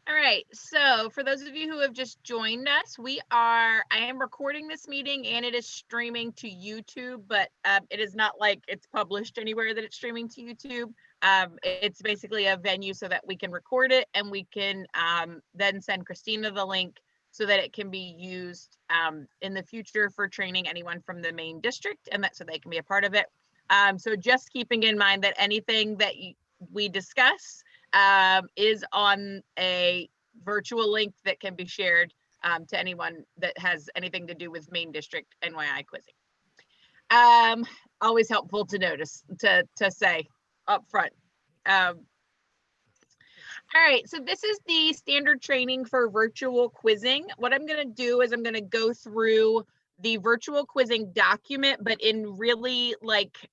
All right, so for those of you who have just joined us, I am recording this meeting and it is streaming to YouTube, but it is not like it's published anywhere that it's streaming to YouTube. It's basically a venue so that we can record it and we can then send Christina the link so that it can be used in the future for training anyone from the main district, and that so they can be a part of it. So just keeping in mind that anything that we discuss is on a virtual link that can be shared to anyone that has anything to do with main district NYI quizzing. Always helpful to notice, to say up front. All right, so this is the standard training for virtual quizzing. What I'm gonna do is I'm gonna go through the virtual quizzing document, but in really like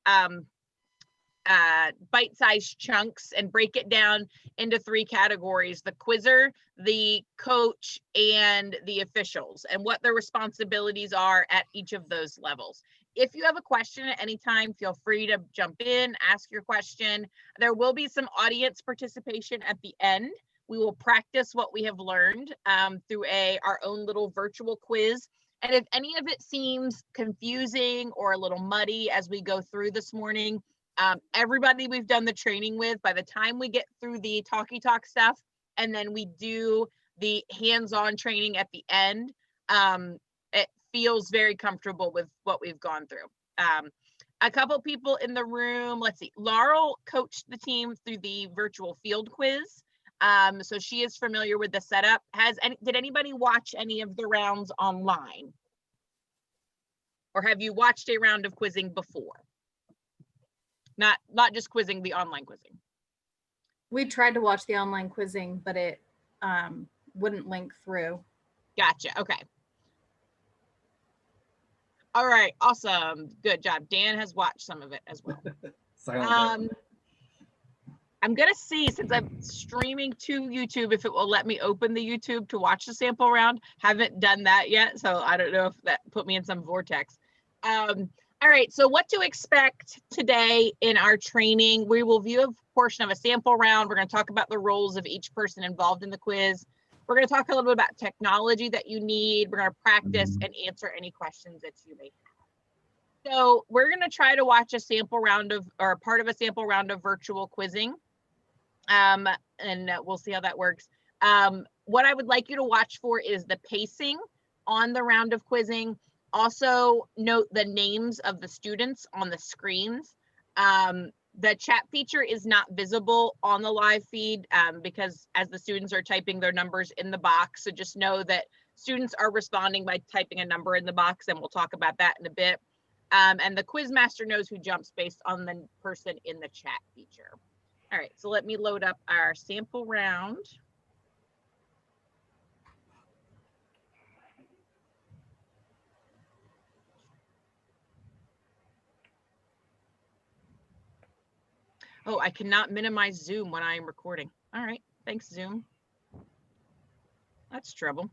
bite-sized chunks, and break it down into 3 categories: the quizzer, the coach, and the officials, and what their responsibilities are at each of those levels. If you have a question at any time, feel free to jump in, ask your question. There will be some audience participation at the end. We will practice what we have learned through our own little virtual quiz. And if any of it seems confusing or a little muddy as we go through this morning, everybody we've done the training with, by the time we get through the talkie talk stuff and then we do the hands-on training at the end, it feels very comfortable with what we've gone through. A couple people in the room, let's see, Laurel coached the team through the virtual field quiz. So she is familiar with the setup. Did anybody watch any of the rounds online? Or have you watched a round of quizzing before? Not just quizzing, the online quizzing. We tried to watch the online quizzing, but it wouldn't link through. Gotcha. Okay. All right. Awesome. Good job. Dan has watched some of it as well. I'm going to see, since I'm streaming to YouTube, if it will let me open the YouTube to watch the sample round. Haven't done that yet, so I don't know if that put me in some vortex. All right, so what to expect today in our training. We will view a portion of a sample round. We're going to talk about the roles of each person involved in the quiz. We're going to talk a little bit about technology that you need. We're going to practice and answer any questions that you may have. So we're going to try to watch a sample round or part of a sample round of virtual quizzing. And we'll see how that works. What I would like you to watch for is the pacing on the round of quizzing. Also note the names of the students on the screens. The chat feature is not visible on the live feed because as the students are typing their numbers in the box, so just know that students are responding by typing a number in the box, and we'll talk about that in a bit. And the Quizmaster knows who jumps based on the person in the chat feature. All right, so let me load up our sample round. Oh, I cannot minimize Zoom when I am recording. All right, thanks, Zoom. That's trouble.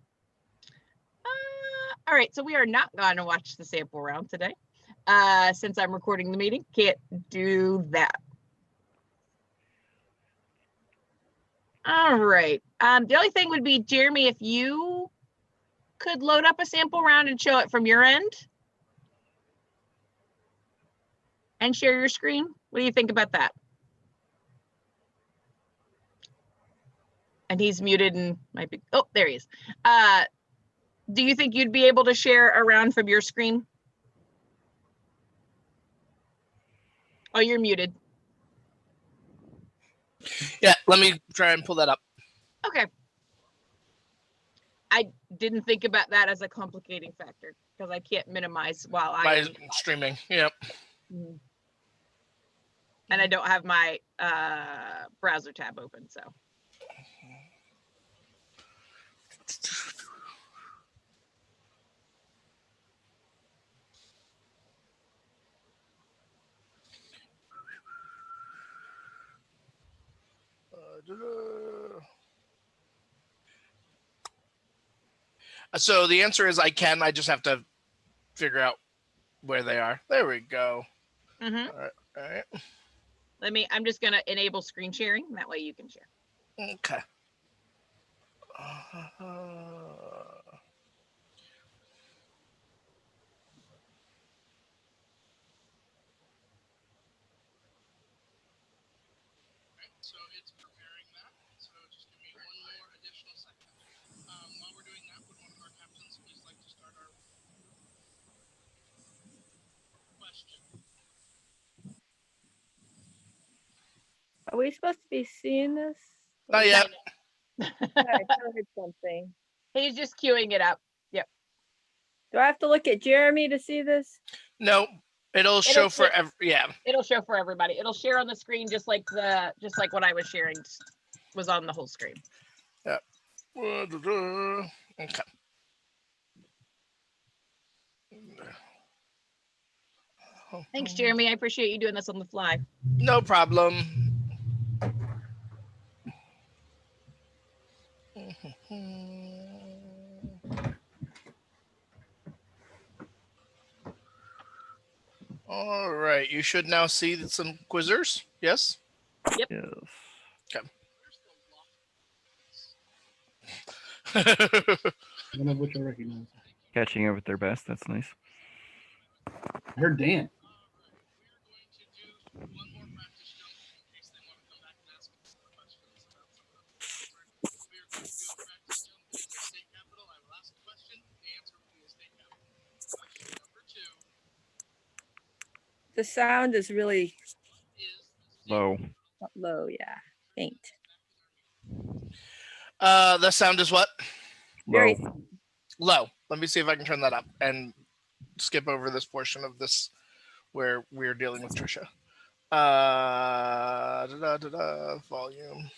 All right, so we are not going to watch the sample round today since I'm recording the meeting. Can't do that. All right, the only thing would be, Jeremy, if you could load up a sample round and show it from your end and share your screen. What do you think about that? And he's muted and might be, oh, there he is. Do you think you'd be able to share a round from your screen? Oh, you're muted. Yeah, let me try and pull that up. Okay. I didn't think about that as a complicating factor because I can't minimize while I'm streaming. Yep. And I don't have my browser tab open, so. So the answer is I can. I just have to figure out where they are. There we go. Mm-hmm. All right. I'm just going to enable screen sharing. That way you can share. Okay. So it's preparing that. So just give me one more additional second. While we're doing that, would one of our captains please like to start our question? Are we supposed to be seeing this? Not yet. I heard something. He's just queuing it up. Do I have to look at Jeremy to see this? No, it'll show for yeah. It'll show for everybody. It'll share on the screen just like what I was sharing was on the whole screen. Yeah. Okay. Thanks, Jeremy. I appreciate you doing this on the fly. No problem. All right, you should now see some quizzers. Yes. Yes. One of which I recognize. Catching up with their best. That's nice. I heard Dan. The sound is really Low. low. Yeah. Faint. The sound is what? Very Low. Let me see if I can turn that up and skip over this portion of this where we're dealing with Trisha. Volume.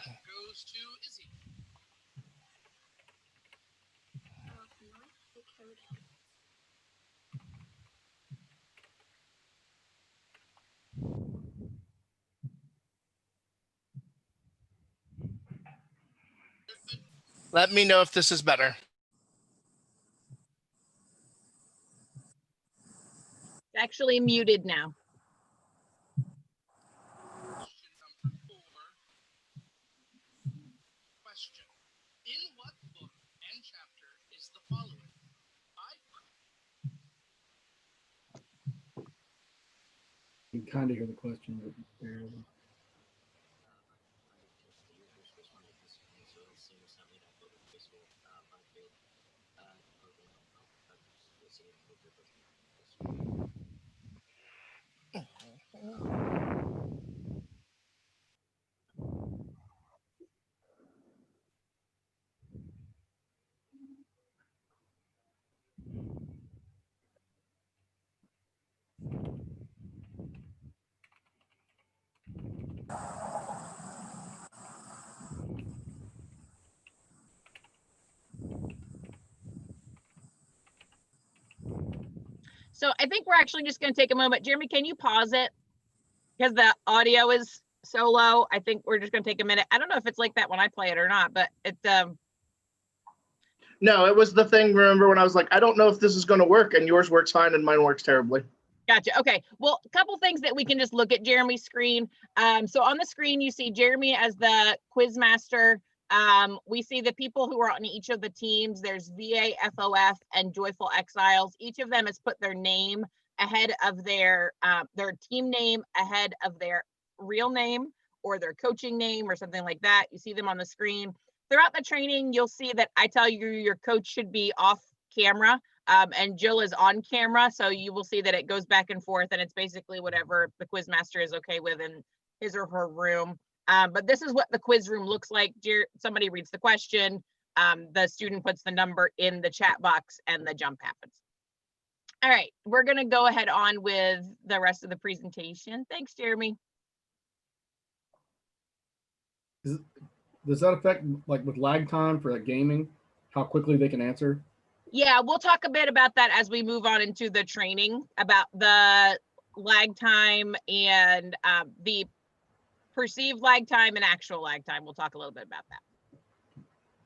Goes to Izzy. Let me know if this is better. It's actually muted now. Question. In what book and chapter is the following? You can kind of hear the question, but barely. So I think we're actually just going to take a moment. Jeremy, can you pause it? Because the audio is so low. I think we're just going to take a minute. I don't know if it's like that when I play it or not, but it No, it was the thing, remember, when I was like, I don't know if this is going to work, and yours works fine and mine works terribly. Gotcha. Okay. Well, a couple things that we can just look at Jeremy's screen. So on the screen, you see Jeremy as the Quizmaster. We see the people who are on each of the teams. There's VA, FOF, and Joyful Exiles. Each of them has put their name ahead of their team name ahead of their real name or their coaching name or something like that. You see them on the screen. Throughout the training, you'll see that I tell you your coach should be off camera. And Jill is on camera, so you will see that it goes back and forth, and it's basically whatever the Quizmaster is okay with in his or her room. But this is what the quiz room looks like. Somebody reads the question, the student puts the number in the chat box, and the jump happens. All right, we're gonna go ahead on with the rest of the presentation. Thanks, Jeremy. Does that affect, like with lag time for like gaming, how quickly they can answer? Yeah, we'll talk a bit about that as we move on into the training about the lag time and the perceived lag time and actual lag time. We'll talk a little bit about that.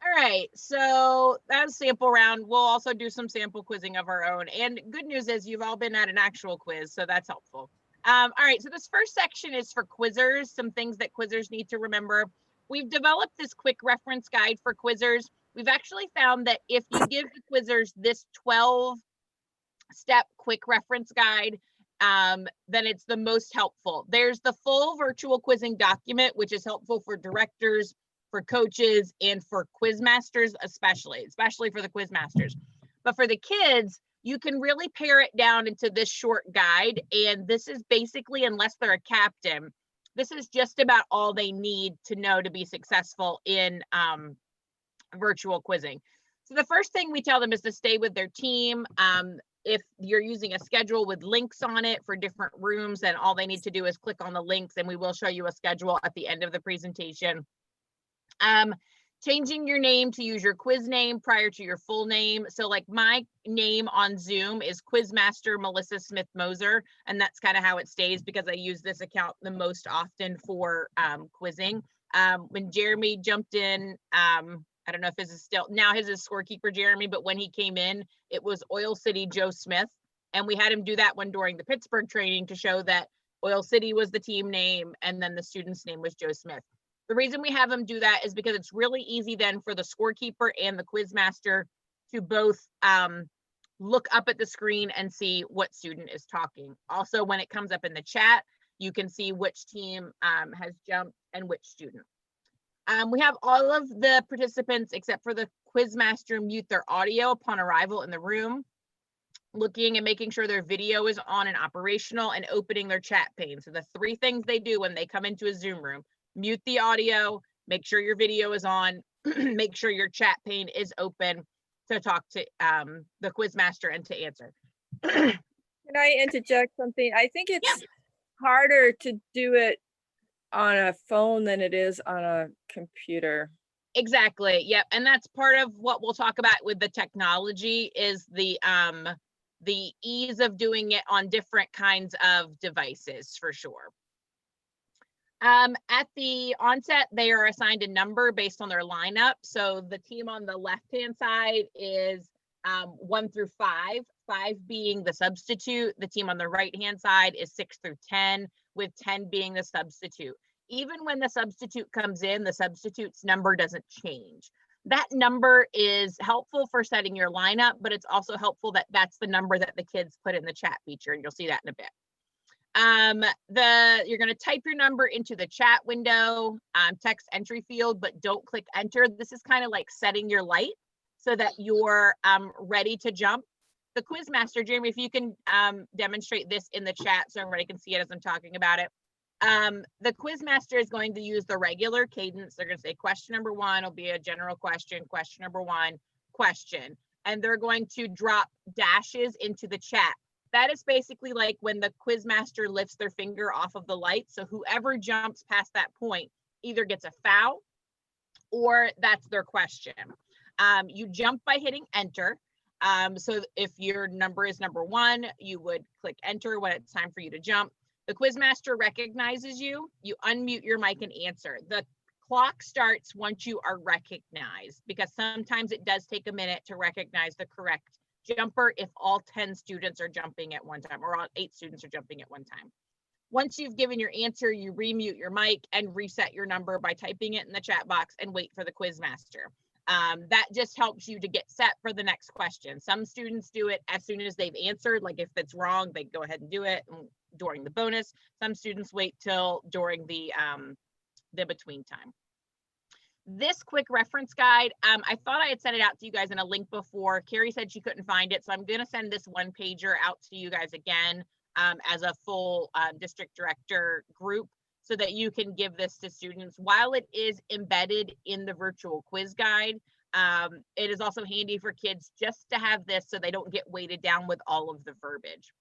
All right, so that's sample round. We'll also do some sample quizzing of our own. And good news is you've all been at an actual quiz, so that's helpful. All right, so this first section is for quizzers, some things that quizzers need to remember. We've developed this quick reference guide for quizzers. We've actually found that if you give the quizzers this 12-step quick reference guide, then it's the most helpful. There's the full virtual quizzing document, which is helpful for directors, for coaches, and for Quizmasters, especially for the Quizmasters. But for the kids, you can really pare it down into this short guide. And this is basically, unless they're a captain, this is just about all they need to know to be successful in virtual quizzing. So the first thing we tell them is to stay with their team. If you're using a schedule with links on it for different rooms, then all they need to do is click on the links, and we will show you a schedule at the end of the presentation. Changing your name to use your quiz name prior to your full name. So like my name on Zoom is Quizmaster Melissa Smith-Moser, and that's kind of how it stays because I use this account the most often for quizzing. When Jeremy jumped in, I don't know if this is still, now his is scorekeeper Jeremy, but when he came in, it was Oil City Joe Smith. And we had him do that one during the Pittsburgh training to show that Oil City was the team name and then the student's name was Joe Smith. The reason we have him do that is because it's really easy then for the scorekeeper and the Quizmaster to both look up at the screen and see what student is talking. Also, when it comes up in the chat, you can see which team has jumped and which student. We have all of the participants except for the Quizmaster mute their audio upon arrival in the room, looking and making sure their video is on and operational, and opening their chat pane. So the 3 things they do when they come into a Zoom room: mute the audio, make sure your video is on, make sure your chat pane is open to talk to the Quizmaster and to answer. Can I interject something? I think it's harder to do it on a phone than it is on a computer. Exactly. Yep. And that's part of what we'll talk about with the technology is the ease of doing it on different kinds of devices for sure. At the onset, they are assigned a number based on their lineup. So the team on the left-hand side is 1 through 5, 5 being the substitute. The team on the right-hand side is 6 through 10, with 10 being the substitute. Even when the substitute comes in, the substitute's number doesn't change. That number is helpful for setting your lineup, but it's also helpful that that's the number that the kids put in the chat feature, and you'll see that in a bit. You're going to type your number into the chat window, text entry field, but don't click enter. This is kind of like setting your light so that you're ready to jump. The Quizmaster, Jeremy, if you can demonstrate this in the chat so everybody can see it as I'm talking about it. The Quizmaster is going to use the regular cadence. They're going to say question number 1 will be a general question, question number 1, question. And they're going to drop dashes into the chat. That is basically like when the Quizmaster lifts their finger off of the light. So whoever jumps past that point either gets a foul or that's their question. You jump by hitting enter. So if your number is number 1, you would click enter when it's time for you to jump. The Quizmaster recognizes you. You unmute your mic and answer. The clock starts once you are recognized, because sometimes it does take a minute to recognize the correct jumper if all 10 students are jumping at one time, or all 8 students are jumping at one time. Once you've given your answer, you remute your mic and reset your number by typing it in the chat box and wait for the Quizmaster. That just helps you to get set for the next question. Some students do it as soon as they've answered, like if it's wrong, they go ahead and do it during the bonus. Some students wait till during the between time. This quick reference guide, I thought I had sent it out to you guys in a link before. Carrie said she couldn't find it, so I'm going to send this 1-pager out to you guys again as a full district director group so that you can give this to students. While it is embedded in the virtual quiz guide, it is also handy for kids just to have this so they don't get weighted down with all of the verbiage.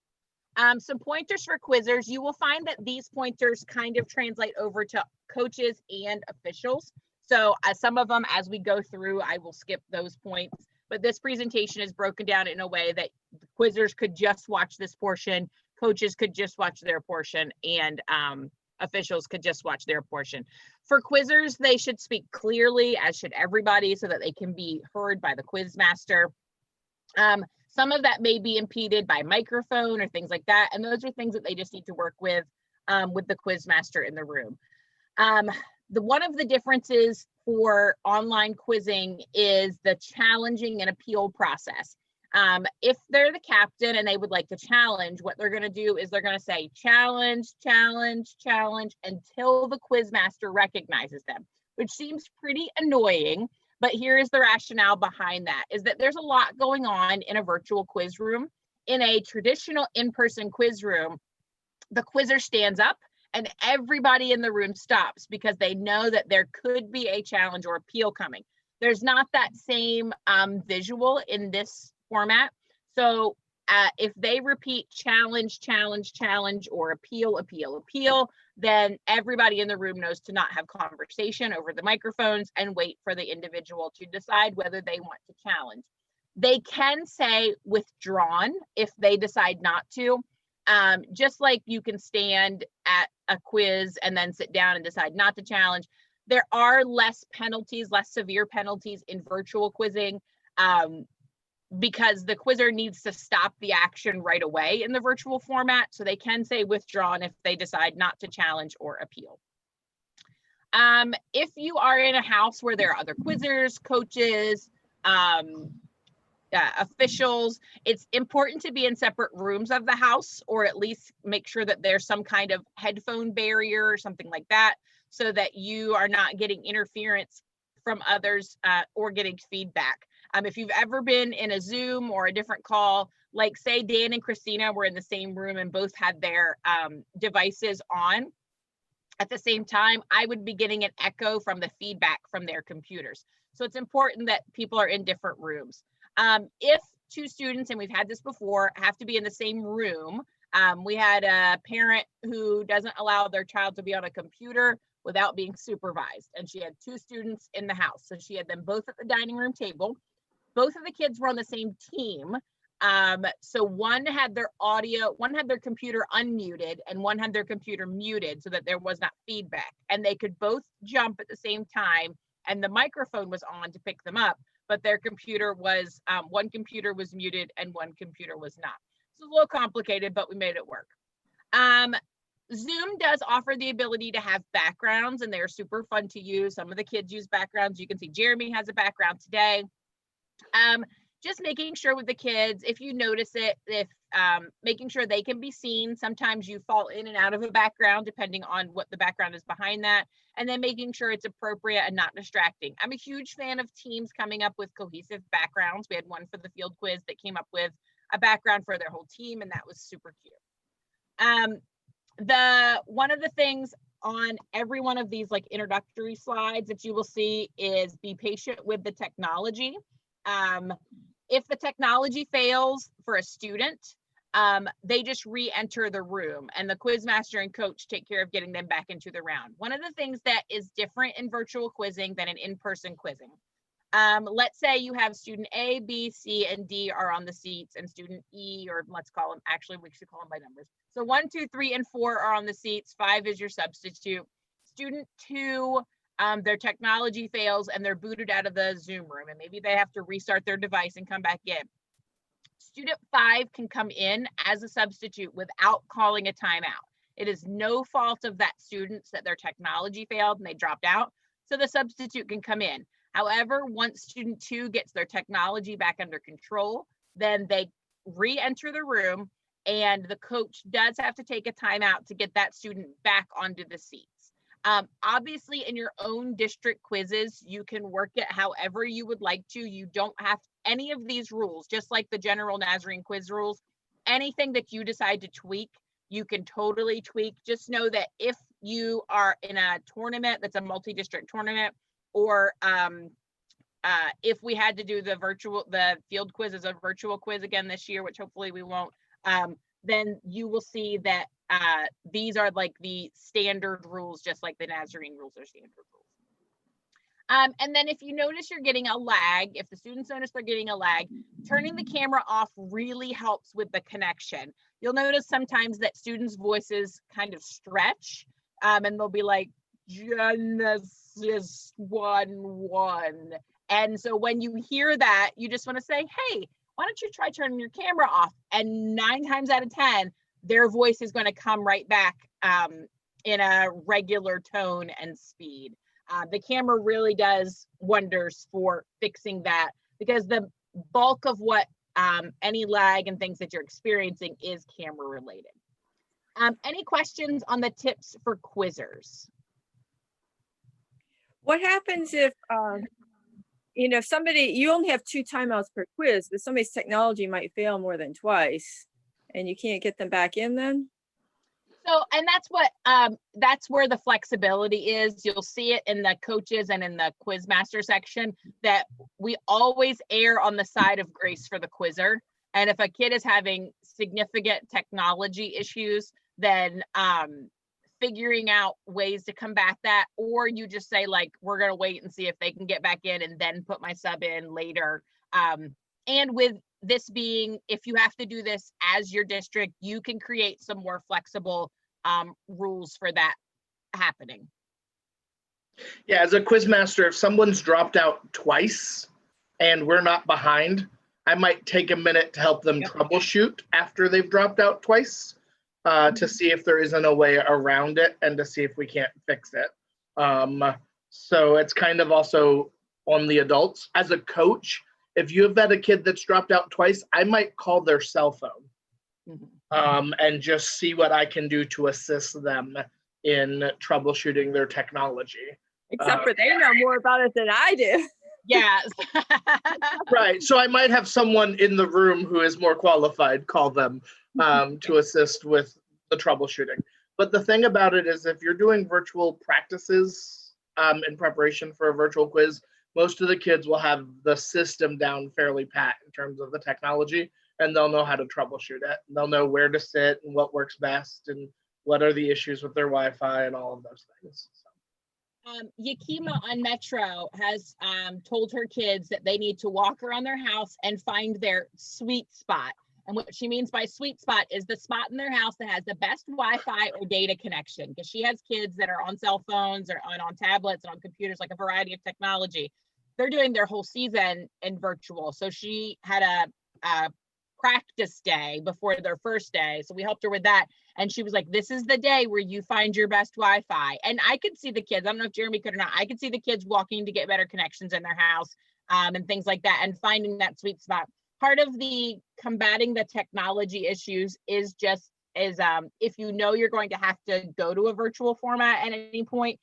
Some pointers for quizzers. You will find that these pointers kind of translate over to coaches and officials. So some of them, as we go through, I will skip those points, but this presentation is broken down in a way that quizzers could just watch this portion, coaches could just watch their portion, and officials could just watch their portion. For quizzers, they should speak clearly, as should everybody, so that they can be heard by the Quizmaster. Some of that may be impeded by microphone or things like that. And those are things that they just need to work with the Quizmaster in the room. One of the differences for online quizzing is the challenging and appeal process. If they're the captain and they would like to challenge, what they're going to do is they're going to say challenge, challenge, challenge until the Quizmaster recognizes them, which seems pretty annoying. But here is the rationale behind that, is that there's a lot going on in a virtual quiz room. In a traditional in-person quiz room, the quizzer stands up and everybody in the room stops because they know that there could be a challenge or appeal coming. There's not that same visual in this format. So if they repeat challenge, challenge, challenge, or appeal, appeal, appeal, then everybody in the room knows to not have conversation over the microphones and wait for the individual to decide whether they want to challenge. They can say withdrawn if they decide not to. Just like you can stand at a quiz and then sit down and decide not to challenge. There are less penalties, less severe penalties in virtual quizzing because the quizzer needs to stop the action right away in the virtual format. So they can say withdrawn if they decide not to challenge or appeal. If you are in a house where there are other quizzers, coaches, officials, it's important to be in separate rooms of the house, or at least make sure that there's some kind of headphone barrier or something like that, so that you are not getting interference from others or getting feedback. If you've ever been in a Zoom or a different call, like say Dan and Christina were in the same room and both had their devices on at the same time, I would be getting an echo from the feedback from their computers. So it's important that people are in different rooms. If two students, and we've had this before, have to be in the same room, we had a parent who doesn't allow their child to be on a computer without being supervised. And she had two students in the house. So she had them both at the dining room table. Both of the kids were on the same team. So one had their audio, one had their computer unmuted and one had their computer muted so that there was not feedback. And they could both jump at the same time and the microphone was on to pick them up, but their computer was, one computer was muted and one computer was not. So it's a little complicated, but we made it work. Zoom does offer the ability to have backgrounds and they're super fun to use. Some of the kids use backgrounds. You can see Jeremy has a background today. Just making sure with the kids, if you notice it, if making sure they can be seen. Sometimes you fall in and out of a background depending on what the background is behind that, and then making sure it's appropriate and not distracting. I'm a huge fan of teams coming up with cohesive backgrounds. We had one for the field quiz that came up with a background for their whole team, and that was super cute. One of the things on every one of these like introductory slides that you will see is be patient with the technology. If the technology fails for a student, they just re-enter the room and the Quizmaster and coach take care of getting them back into the round. One of the things that is different in virtual quizzing than in in-person quizzing. Let's say you have student A, B, C, and D are on the seats and student E, or let's call them, actually we should call them by numbers. So 1, 2, 3, and 4 are on the seats, 5 is your substitute. Student 2, their technology fails and they're booted out of the Zoom room and maybe they have to restart their device and come back in. Student 5 can come in as a substitute without calling a timeout. It is no fault of that student that their technology failed and they dropped out, so the substitute can come in. However, once student 2 gets their technology back under control, then they re-enter the room and the coach does have to take a timeout to get that student back onto the seats. Obviously, in your own district quizzes, you can work it however you would like to. You don't have any of these rules, just like the general Nazarene quiz rules. Anything that you decide to tweak, you can totally tweak. Just know that if you are in a tournament that's a multi-district tournament, or if we had to do the field quiz as a virtual quiz again this year, which hopefully we won't, then you will see that these are like the standard rules, just like the Nazarene rules are standard rules. And then if you notice you're getting a lag, if the students notice they're getting a lag, turning the camera off really helps with the connection. You'll notice sometimes that students' voices kind of stretch and they'll be like, Genesis 1:1. And so when you hear that, you just want to say, hey, why don't you try turning your camera off? And 9 times out of 10, their voice is going to come right back in a regular tone and speed. The camera really does wonders for fixing that, because the bulk of what any lag and things that you're experiencing is camera related. Any questions on the tips for quizzers? What happens if, you know, you only have 2 timeouts per quiz, but somebody's technology might fail more than twice and you can't get them back in then? So, and that's where the flexibility is. You'll see it in the coaches and in the Quizmaster section that we always err on the side of grace for the quizzer. And if a kid is having significant technology issues, then figuring out ways to combat that, or you just say like, we're going to wait and see if they can get back in and then put my sub in later. And with this being, if you have to do this as your district, you can create some more flexible rules for that happening. Yeah, as a quizmaster, if someone's dropped out twice and we're not behind, I might take a minute to help them troubleshoot after they've dropped out twice to see if there isn't a way around it and to see if we can't fix it. So it's kind of also on the adults. As a coach, if you have had a kid that's dropped out twice, I might call their cell phone and just see what I can do to assist them in troubleshooting their technology. Except for they know more about it than I do. Yes. Right. So I might have someone in the room who is more qualified call them to assist with the troubleshooting. But the thing about it is, if you're doing virtual practices in preparation for a virtual quiz, most of the kids will have the system down fairly pat in terms of the technology, and they'll know how to troubleshoot it. They'll know where to sit and what works best and what are the issues with their Wi-Fi and all of those things. Yakima on Metro has told her kids that they need to walk around their house and find their sweet spot. And what she means by sweet spot is the spot in their house that has the best Wi-Fi or data connection, because she has kids that are on cell phones or on tablets and on computers, like a variety of technology. They're doing their whole season in virtual. So she had a practice day before their first day. So we helped her with that. And she was like, this is the day where you find your best Wi-Fi. And I could see the kids, I don't know if Jeremy could or not, I could see the kids walking to get better connections in their house and things like that, and finding that sweet spot. Part of the combating the technology issues is if you know you're going to have to go to a virtual format at any point,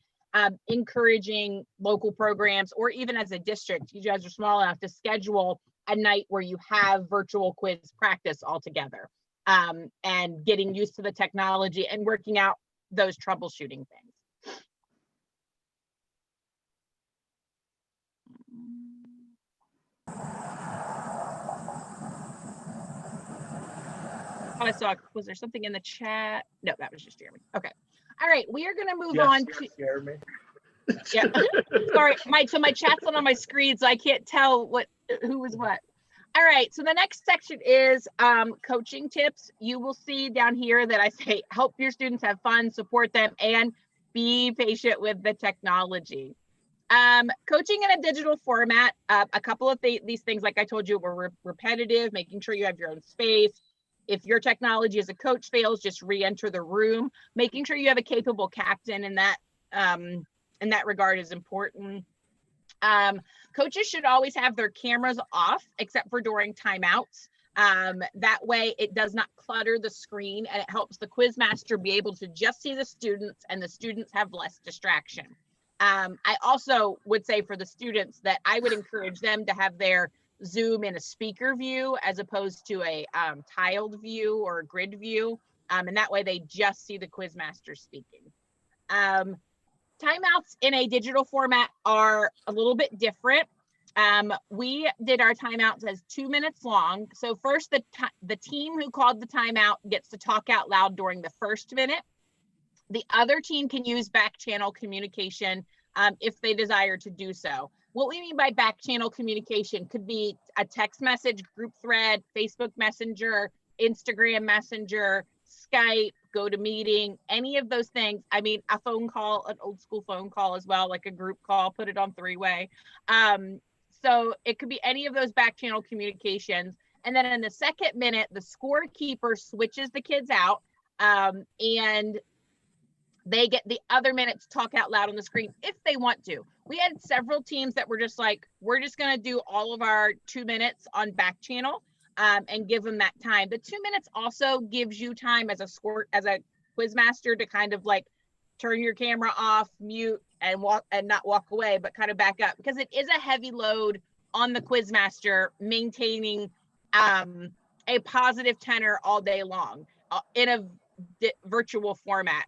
encouraging local programs, or even as a district, you guys are small enough to schedule a night where you have virtual quiz practice all together, and getting used to the technology and working out those troubleshooting things. I saw, was there something in the chat? No, that was just Jeremy. Okay. All right, we are going to move on to Jeremy. Yeah. Sorry, so my chat's not on my screen, so I can't tell who was what. All right, so the next section is coaching tips. You will see down here that I say help your students have fun, support them, and be patient with the technology. Coaching in a digital format, a couple of these things, like I told you, were repetitive, making sure you have your own space. If your technology as a coach fails, just re-enter the room. Making sure you have a capable captain in that regard is important. Coaches should always have their cameras off, except for during timeouts. That way it does not clutter the screen, and it helps the Quizmaster be able to just see the students, and the students have less distraction. I also would say for the students that I would encourage them to have their Zoom in a speaker view as opposed to a tiled view or a grid view. And that way they just see the Quizmaster speaking. Timeouts in a digital format are a little bit different. We did our timeouts as 2 minutes long. So first, the team who called the timeout gets to talk out loud during the first minute. The other team can use back channel communication if they desire to do so. What we mean by back channel communication could be a text message, group thread, Facebook Messenger, Instagram Messenger, Skype, GoToMeeting, any of those things. I mean, a phone call, an old school phone call as well, like a group call, put it on 3-way. So it could be any of those back channel communications. And then in the second minute, the scorekeeper switches the kids out, and they get the other minute to talk out loud on the screen if they want to. We had several teams that were just like, we're just going to do all of our 2 minutes on back channel, and give them that time. The 2 minutes also gives you time as a Quizmaster to kind of like turn your camera off, mute, and not walk away, but kind of back up, because it is a heavy load on the Quizmaster maintaining a positive tenor all day long in a virtual format.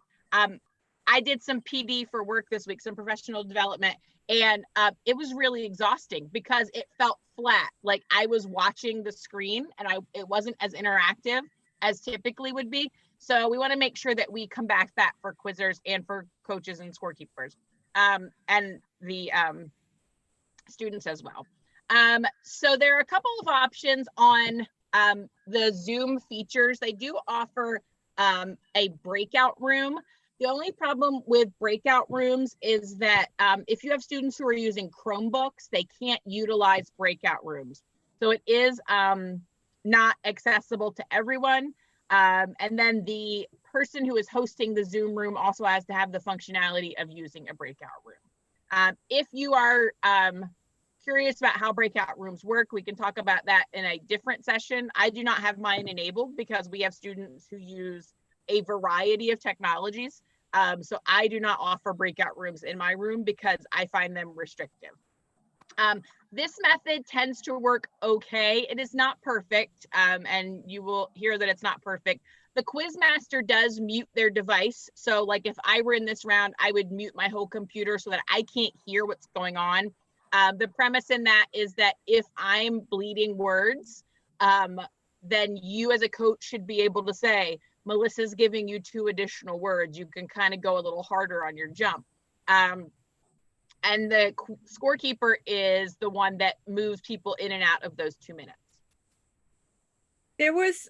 I did some PD for work this week, some professional development, and it was really exhausting because it felt flat. Like I was watching the screen and it wasn't as interactive as typically would be. So we want to make sure that we come back that for quizzers and for coaches and scorekeepers, and the students as well. So there are a couple of options on the Zoom features. They do offer a breakout room. The only problem with breakout rooms is that if you have students who are using Chromebooks, they can't utilize breakout rooms. So it is not accessible to everyone. And then the person who is hosting the Zoom room also has to have the functionality of using a breakout room. If you are curious about how breakout rooms work, we can talk about that in a different session. I do not have mine enabled because we have students who use a variety of technologies. So I do not offer breakout rooms in my room because I find them restrictive. This method tends to work okay. It is not perfect, and you will hear that it's not perfect. The Quizmaster does mute their device. So like if I were in this round, I would mute my whole computer so that I can't hear what's going on. The premise in that is that if I'm bleeding words, then you as a coach should be able to say, Melissa's giving you 2 additional words. You can kind of go a little harder on your jump. And the scorekeeper is the one that moves people in and out of those 2 minutes. There was,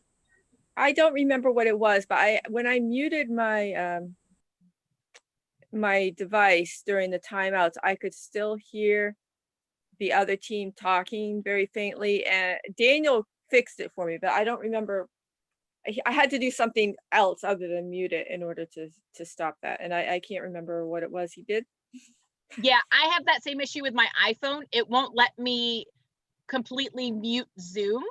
I don't remember what it was, but when I muted my my device during the timeouts, I could still hear the other team talking very faintly, and Daniel fixed it for me, but I don't remember. I had to do something else other than mute it in order to stop that, and I can't remember what it was he did. Yeah, I have that same issue with my iPhone. It won't let me completely mute Zoom.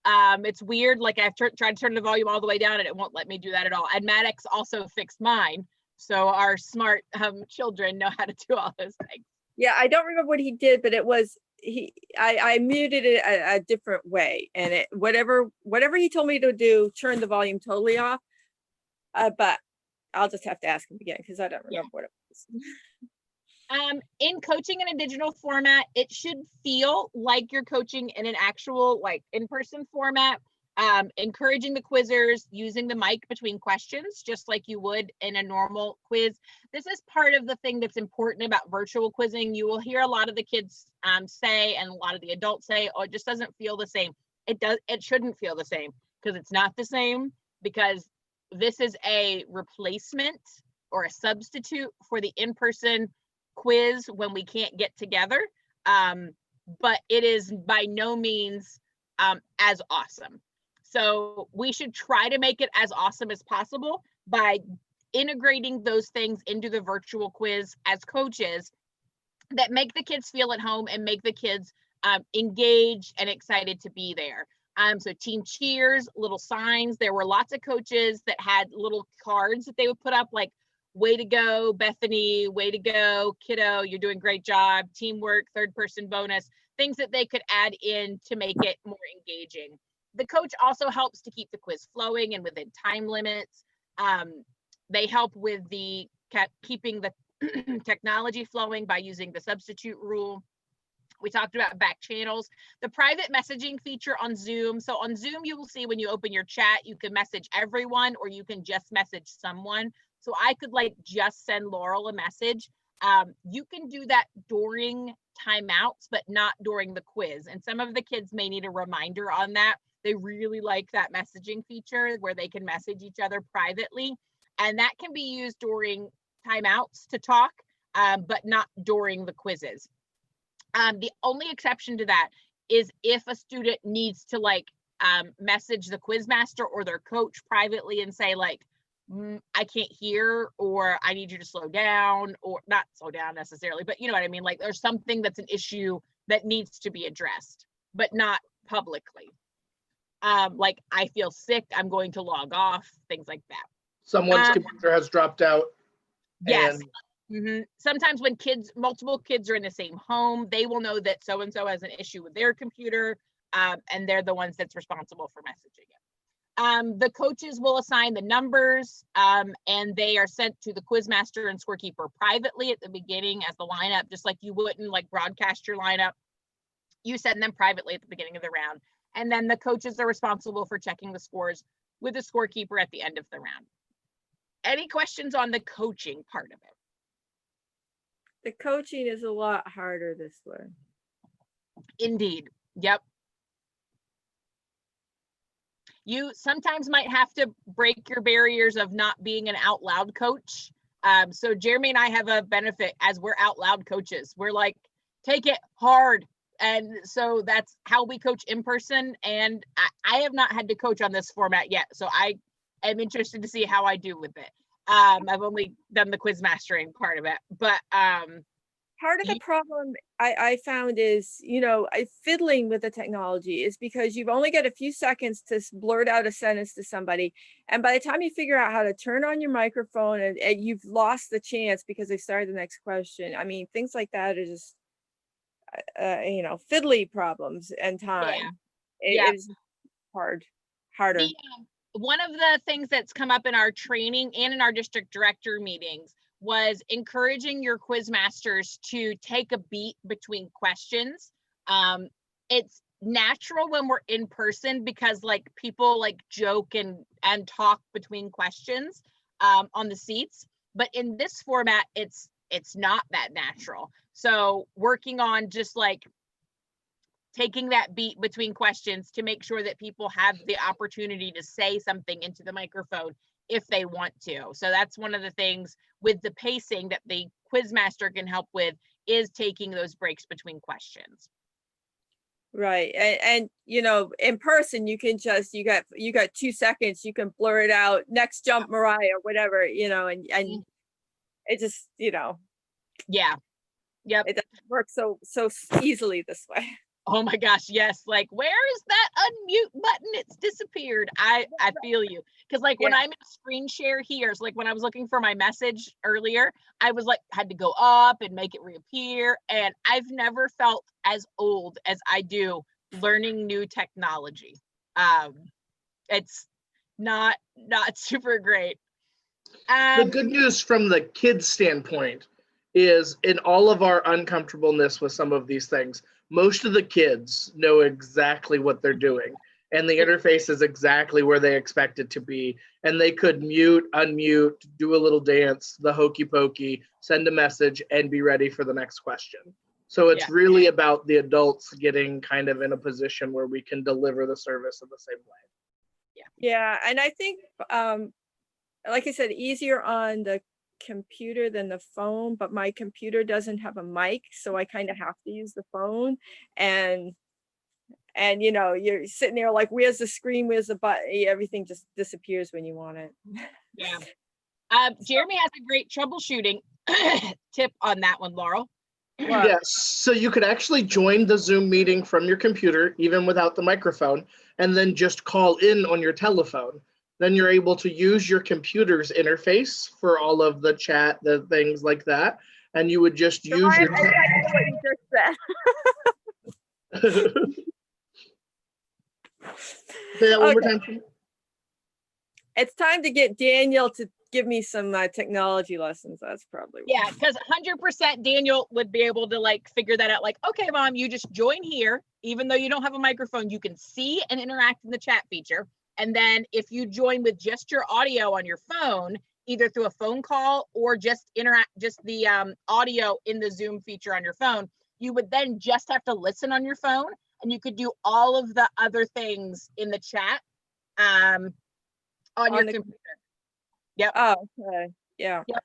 It's weird. Like I've tried to turn the volume all the way down and it won't let me do that at all. And Maddox also fixed mine. So our smart children know how to do all those things. Yeah, I don't remember what he did, but it was I muted it a different way, and it whatever he told me to do, turned the volume totally off. But I'll just have to ask him again because I don't remember what it was. In coaching in a digital format, it should feel like you're coaching in an actual like in-person format. Encouraging the quizzers, using the mic between questions, just like you would in a normal quiz. This is part of the thing that's important about virtual quizzing. You will hear a lot of the kids say, and a lot of the adults say, oh, it just doesn't feel the same. It shouldn't feel the same because it's not the same, because this is a replacement or a substitute for the in-person quiz when we can't get together. But it is by no means as awesome. So we should try to make it as awesome as possible by integrating those things into the virtual quiz as coaches that make the kids feel at home and make the kids engaged and excited to be there. So team cheers, little signs. There were lots of coaches that had little cards that they would put up like, way to go, Bethany, way to go, kiddo, you're doing great job, teamwork, third person bonus, things that they could add in to make it more engaging. The coach also helps to keep the quiz flowing and within time limits. They help with the keeping the technology flowing by using the substitute rule. We talked about back channels, the private messaging feature on Zoom. So on Zoom, you will see when you open your chat, you can message everyone or you can just message someone. So I could like just send Laurel a message. You can do that during timeouts, but not during the quiz. And some of the kids may need a reminder on that. They really like that messaging feature where they can message each other privately. And that can be used during timeouts to talk, but not during the quizzes. The only exception to that is if a student needs to like message the Quizmaster or their coach privately and say like, I can't hear, or I need you to slow down, or not slow down necessarily, but you know what I mean? Like there's something that's an issue that needs to be addressed, but not publicly. Like I feel sick, I'm going to log off, things like that. Someone's computer has dropped out. Yes. And Sometimes when multiple kids are in the same home, they will know that so-and-so has an issue with their computer, and they're the ones that's responsible for messaging it. The coaches will assign the numbers, and they are sent to the Quizmaster and scorekeeper privately at the beginning as the lineup, just like you wouldn't like broadcast your lineup. You send them privately at the beginning of the round. And then the coaches are responsible for checking the scores with the scorekeeper at the end of the round. Any questions on the coaching part of it? The coaching is a lot harder this way. Indeed. Yep. You sometimes might have to break your barriers of not being an out loud coach. So Jeremy and I have a benefit as we're out loud coaches. We're like, take it hard. And so that's how we coach in person. And I have not had to coach on this format yet. So I am interested to see how I do with it. I've only done the Quizmastering part of it, but part of the problem I found is, fiddling with the technology is because you've only got a few seconds to blurt out a sentence to somebody. And by the time you figure out how to turn on your microphone and you've lost the chance because they started the next question. I mean, things like that are just, fiddly problems and time. Yeah. It's harder. One of the things that's come up in our training and in our district director meetings was encouraging your Quizmasters to take a beat between questions. It's natural when we're in person because like people like joke and talk between questions on the seats, but in this format, it's not that natural. So working on just like taking that beat between questions to make sure that people have the opportunity to say something into the microphone if they want to. So that's one of the things with the pacing that the Quizmaster can help with, is taking those breaks between questions. Right. And in person, you can just, you got 2 seconds, you can blur it out, next jump Mariah, or whatever, and it just, Yeah. Yep. It doesn't work so easily this way. Oh my gosh, yes. Like, where is that unmute button? It's disappeared. I feel you. Because like when I'm in screen share here, it's like when I was looking for my message earlier, I was like, had to go up and make it reappear. And I've never felt as old as I do learning new technology. It's not super great. The good news from the kids' standpoint is in all of our uncomfortableness with some of these things, most of the kids know exactly what they're doing, and the interface is exactly where they expect it to be. And they could mute, unmute, do a little dance, the hokey pokey, send a message, and be ready for the next question. So it's really about the adults getting kind of in a position where we can deliver the service in the same way. Yeah. And I think, like I said, easier on the computer than the phone, but my computer doesn't have a mic, so I kind of have to use the phone. And you're sitting there like, where's the screen, where's the button? Everything just disappears when you want it. Yeah. Jeremy has a great troubleshooting tip on that one, Laurel. Yes, so you could actually join the Zoom meeting from your computer, even without the microphone, and then just call in on your telephone. Then you're able to use your computer's interface for all of the chat, the things like that. And you would just use your... What you just said. Say that one more time. It's time to get Daniel to give me some technology lessons. That's probably what. Yeah, because 100% Daniel would be able to like figure that out. Like, okay, Mom, you just join here. Even though you don't have a microphone, you can see and interact in the chat feature. And then if you join with just your audio on your phone, either through a phone call or just the audio in the Zoom feature on your phone, you would then just have to listen on your phone, and you could do all of the other things in the chat on your computer. Yep. Oh, okay. Yeah. Yep.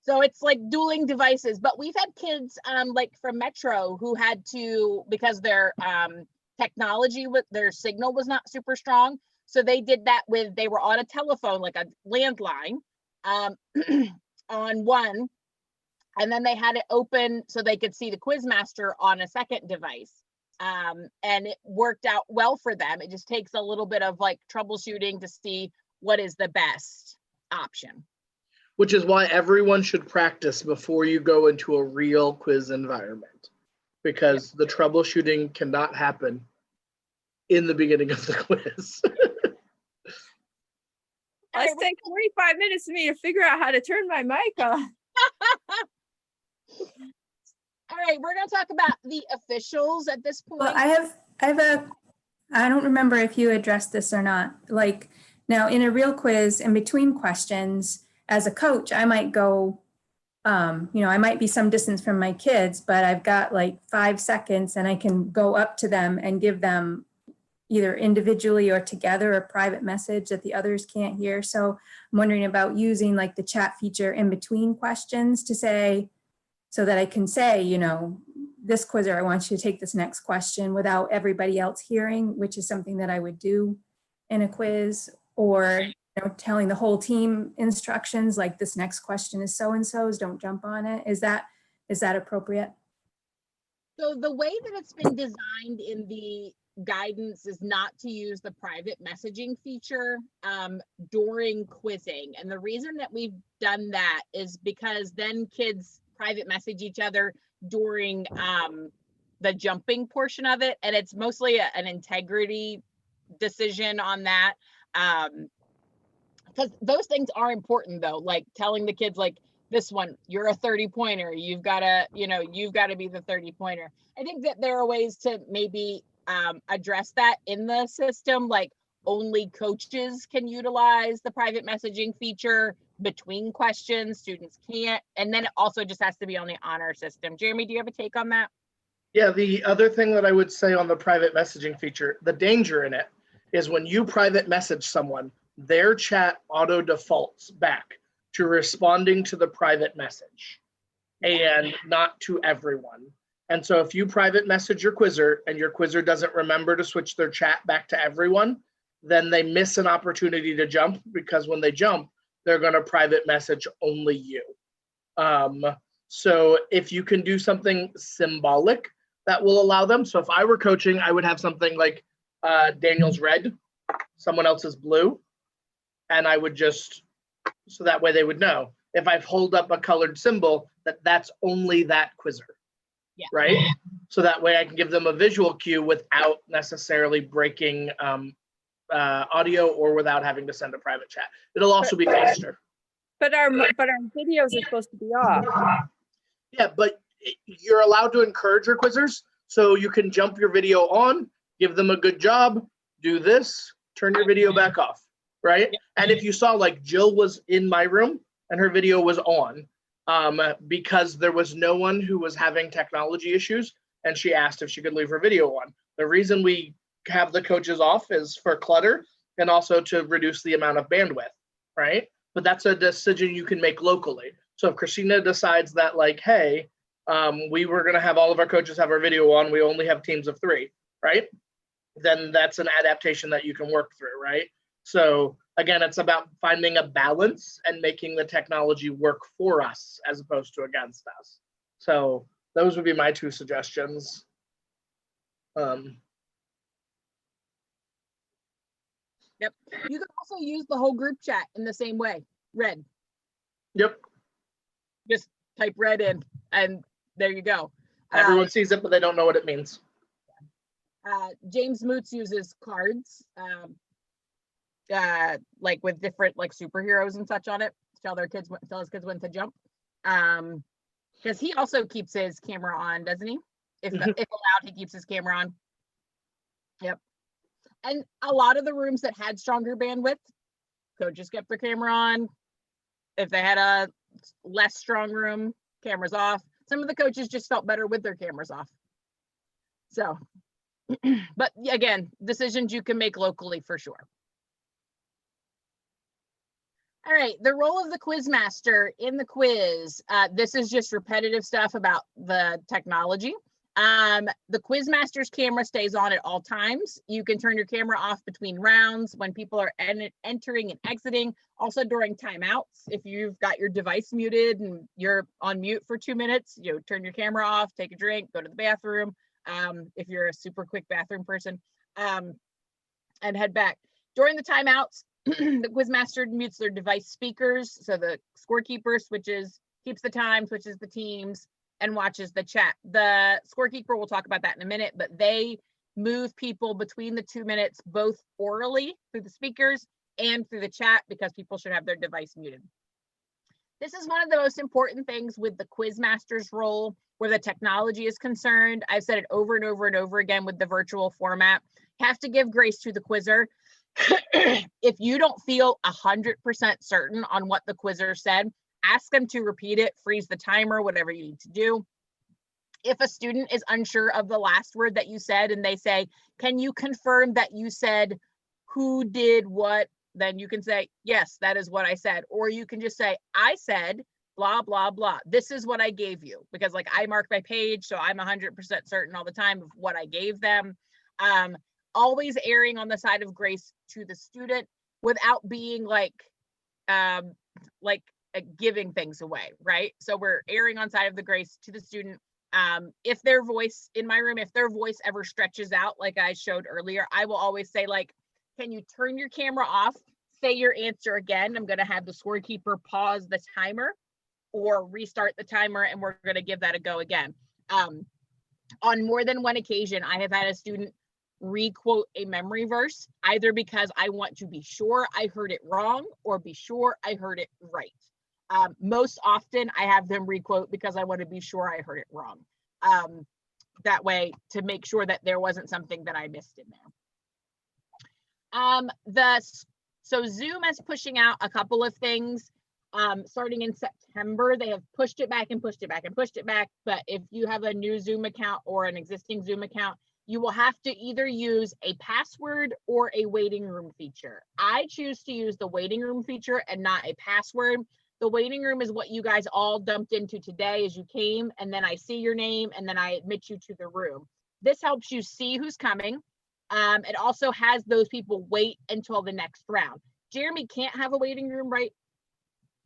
So it's like dueling devices, but we've had kids like from Metro who had to, because their technology with their signal was not super strong. So they did that with, they were on a telephone, like a landline, on one, and then they had it open so they could see the Quizmaster on a second device. And it worked out well for them. It just takes a little bit of like troubleshooting to see what is the best option. Which is why everyone should practice before you go into a real quiz environment, because the troubleshooting cannot happen in the beginning of the quiz. Let's take 45 minutes for me to figure out how to turn my mic on. All right, we're going to talk about the officials at this point. Well, I don't remember if you addressed this or not. Like now in a real quiz, in between questions, as a coach, I might go, I might be some distance from my kids, but I've got like 5 seconds and I can go up to them and give them either individually or together a private message that the others can't hear. So I'm wondering about using like the chat feature in between questions to say, so that I can say, this quizzer, I want you to take this next question without everybody else hearing, which is something that I would do in a quiz, or telling the whole team instructions, like this next question is so-and-so's, don't jump on it. Is that appropriate? So the way that it's been designed in the guidance is not to use the private messaging feature during quizzing. And the reason that we've done that is because then kids private message each other during the jumping portion of it. And it's mostly an integrity decision on that. Because those things are important though, like telling the kids like this one, you're a 30-pointer, you've got to be the 30-pointer. I think that there are ways to maybe address that in the system, like only coaches can utilize the private messaging feature between questions, students can't. And then it also just has to be on the honor system. Jeremy, do you have a take on that? Yeah, the other thing that I would say on the private messaging feature, the danger in it is when you private message someone, their chat auto defaults back to responding to the private message and not to everyone. And so if you private message your quizzer and your quizzer doesn't remember to switch their chat back to everyone, then they miss an opportunity to jump, because when they jump, they're going to private message only you. So if you can do something symbolic that will allow them. So if I were coaching, I would have something like Daniel's red, someone else's blue. And I would just, so that way they would know. If I hold up a colored symbol, that's only that quizzer, right? So that way I can give them a visual cue without necessarily breaking audio or without having to send a private chat. It'll also be faster. But our videos are supposed to be off. Yeah, but you're allowed to encourage your quizzers. So you can jump your video on, give them a good job, do this, turn your video back off, right? And if you saw, like Jill was in my room and her video was on because there was no one who was having technology issues, and she asked if she could leave her video on. The reason we have the coaches off is for clutter and also to reduce the amount of bandwidth, right? But that's a decision you can make locally. So if Christina decides that like, hey, we were gonna have all of our coaches have our video on, we only have teams of 3, right? Then that's an adaptation that you can work through, right? So again, it's about finding a balance and making the technology work for us as opposed to against us. So those would be my 2 suggestions. Yep. You can also use the whole group chat in the same way. Red. Yep. Just type red in and there you go. Everyone sees it, but they don't know what it means. James Moots uses cards, like with different like superheroes and such on it. Tell his kids when to jump. Because he also keeps his camera on, doesn't he? If allowed, he keeps his camera on. Yep. And a lot of the rooms that had stronger bandwidth, coaches kept their camera on. If they had a less strong room, cameras off. Some of the coaches just felt better with their cameras off. So, but again, decisions you can make locally for sure. All right, the role of the Quizmaster in the quiz. This is just repetitive stuff about the technology. The Quizmaster's camera stays on at all times. You can turn your camera off between rounds when people are entering and exiting. Also during timeouts, if you've got your device muted and you're on mute for 2 minutes, you know, turn your camera off, take a drink, go to the bathroom. If you're a super quick bathroom person, and head back. During the timeouts, the Quizmaster mutes their device speakers. So the scorekeeper keeps the time, switches the teams, and watches the chat. The scorekeeper, we'll talk about that in a minute, but they move people between the 2 minutes, both orally through the speakers and through the chat, because people should have their device muted. This is one of the most important things with the Quizmaster's role where the technology is concerned. I've said it over and over and over again with the virtual format. Have to give grace to the quizzer. If you don't feel 100% certain on what the quizzer said, ask them to repeat it, freeze the timer, whatever you need to do. If a student is unsure of the last word that you said and they say, can you confirm that you said who did what? Then you can say, yes, that is what I said. Or you can just say, I said blah, blah, blah. This is what I gave you, because like I mark my page, so I'm 100% certain all the time of what I gave them. Always erring on the side of grace to the student without being like giving things away, right? So we're erring on side of the grace to the student. If their voice in my room, if their voice ever stretches out, like I showed earlier, I will always say, like, can you turn your camera off, say your answer again? I'm going to have the scorekeeper pause the timer or restart the timer, and we're going to give that a go again. On more than one occasion, I have had a student re-quote a memory verse, either because I want to be sure I heard it wrong or be sure I heard it right. Most often I have them re-quote because I want to be sure I heard it wrong. That way, to make sure that there wasn't something that I missed in there. So Zoom is pushing out a couple of things. Starting in September, they have pushed it back and pushed it back and pushed it back. But if you have a new Zoom account or an existing Zoom account, you will have to either use a password or a waiting room feature. I choose to use the waiting room feature and not a password. The waiting room is what you guys all dumped into today as you came, and then I see your name and then I admit you to the room. This helps you see who's coming. It also has those people wait until the next round. Jeremy can't have a waiting room, right?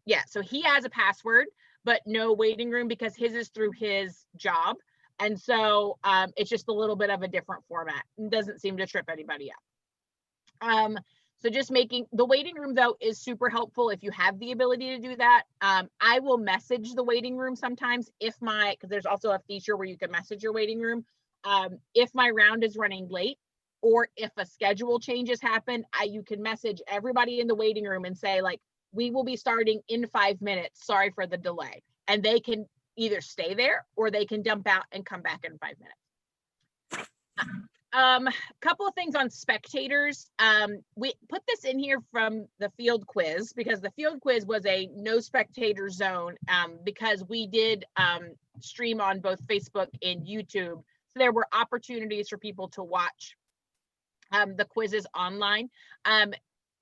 Yeah, so he has a password, but no waiting room because his is through his job. And so it's just a little bit of a different format. It doesn't seem to trip anybody up. So just making the waiting room, though, is super helpful if you have the ability to do that. I will message the waiting room sometimes because there's also a feature where you can message your waiting room. If my round is running late or if a schedule changes happen, you can message everybody in the waiting room and say, like, we will be starting in 5 minutes. Sorry for the delay. And they can either stay there or they can dump out and come back in 5 minutes. Couple of things on spectators. We put this in here from the field quiz because the field quiz was a no spectator zone because we did stream on both Facebook and YouTube. So there were opportunities for people to watch the quizzes online.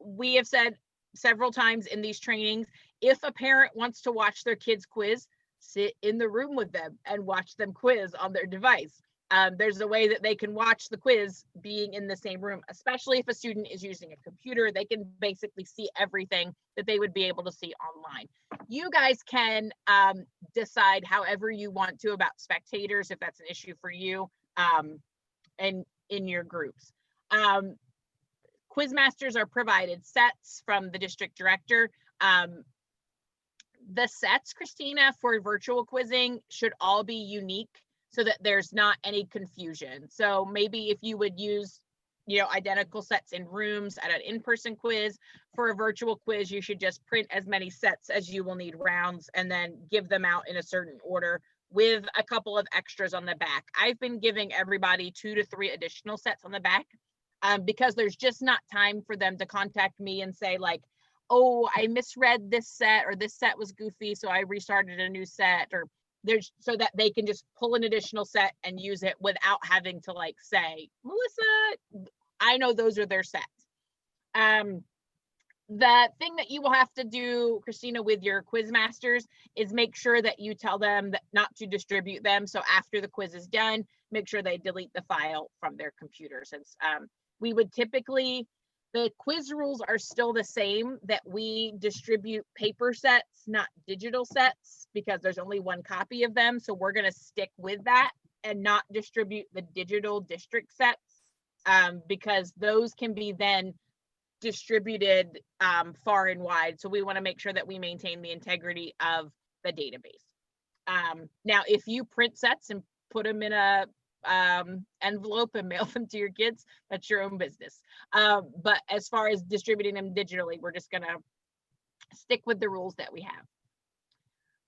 We have said several times in these trainings, if a parent wants to watch their kids quiz, sit in the room with them and watch them quiz on their device. There's a way that they can watch the quiz being in the same room, especially if a student is using a computer. They can basically see everything that they would be able to see online. You guys can decide however you want to about spectators, if that's an issue for you, and in your groups. Quizmasters are provided sets from the district director. The sets, Christina, for virtual quizzing should all be unique so that there's not any confusion. So maybe if you would use, identical sets in rooms at an in-person quiz, for a virtual quiz, you should just print as many sets as you will need rounds and then give them out in a certain order with a couple of extras on the back. I've been giving everybody 2 to 3 additional sets on the back because there's just not time for them to contact me and say, like, oh, I misread this set, or this set was goofy, so I restarted a new set, or so that they can just pull an additional set and use it without having to say, Melissa, I know those are their sets. The thing that you will have to do, Christina, with your Quizmasters is make sure that you tell them that not to distribute them. So after the quiz is done, make sure they delete the file from their computer. Since we would typically, the quiz rules are still the same, that we distribute paper sets, not digital sets, because there's only one copy of them. So we're going to stick with that and not distribute the digital district sets, because those can be then distributed far and wide. So we want to make sure that we maintain the integrity of the database. Now, if you print sets and put them in a envelope and mail them to your kids, that's your own business. But as far as distributing them digitally, we're just going to stick with the rules that we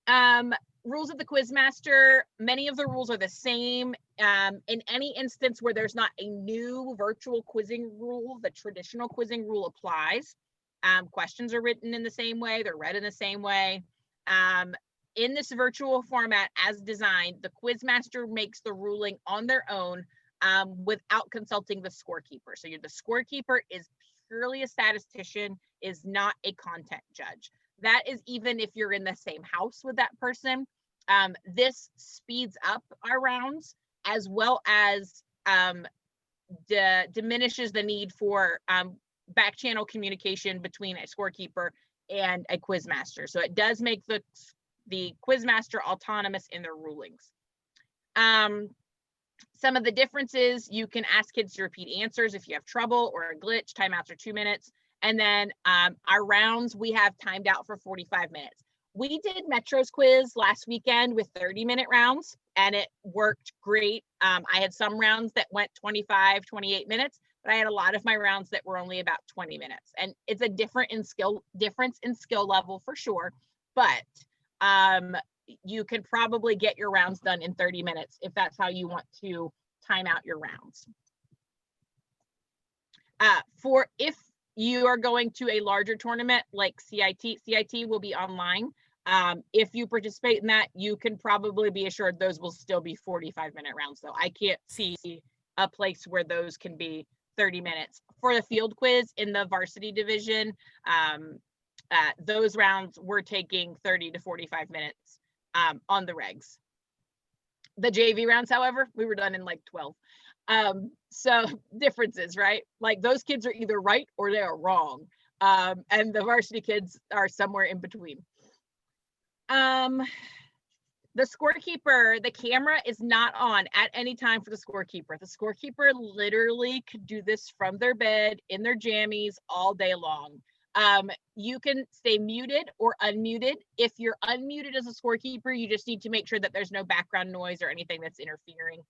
have. Rules of the Quizmaster, many of the rules are the same. In any instance where there's not a new virtual quizzing rule, the traditional quizzing rule applies. Questions are written in the same way, they're read in the same way. In this virtual format as designed, the Quizmaster makes the ruling on their own without consulting the scorekeeper. So the scorekeeper is purely a statistician, is not a content judge. That is even if you're in the same house with that person. This speeds up our rounds, as well as diminishes the need for back channel communication between a scorekeeper and a Quizmaster. So it does make the Quizmaster autonomous in their rulings. Some of the differences, you can ask kids to repeat answers if you have trouble or a glitch. Timeouts are 2 minutes. And then our rounds, we have timed out for 45 minutes. We did Metro's quiz last weekend with 30-minute rounds, and it worked great. I had some rounds that went 25, 28 minutes, but I had a lot of my rounds that were only about 20 minutes. And it's a difference in skill level for sure, but you can probably get your rounds done in 30 minutes if that's how you want to time out your rounds. For if you are going to a larger tournament like CIT will be online. If you participate in that, you can probably be assured those will still be 45-minute rounds. So I can't see a place where those can be 30 minutes. For the field quiz in the varsity division, those rounds were taking 30 to 45 minutes on the regs. The JV rounds, however, we were done in like 12. So differences, right? Like those kids are either right or they are wrong. And the varsity kids are somewhere in between. The scorekeeper, the camera is not on at any time for the scorekeeper. The scorekeeper literally could do this from their bed in their jammies all day long. You can stay muted or unmuted. If you're unmuted as a scorekeeper, you just need to make sure that there's no background noise or anything that's interfering.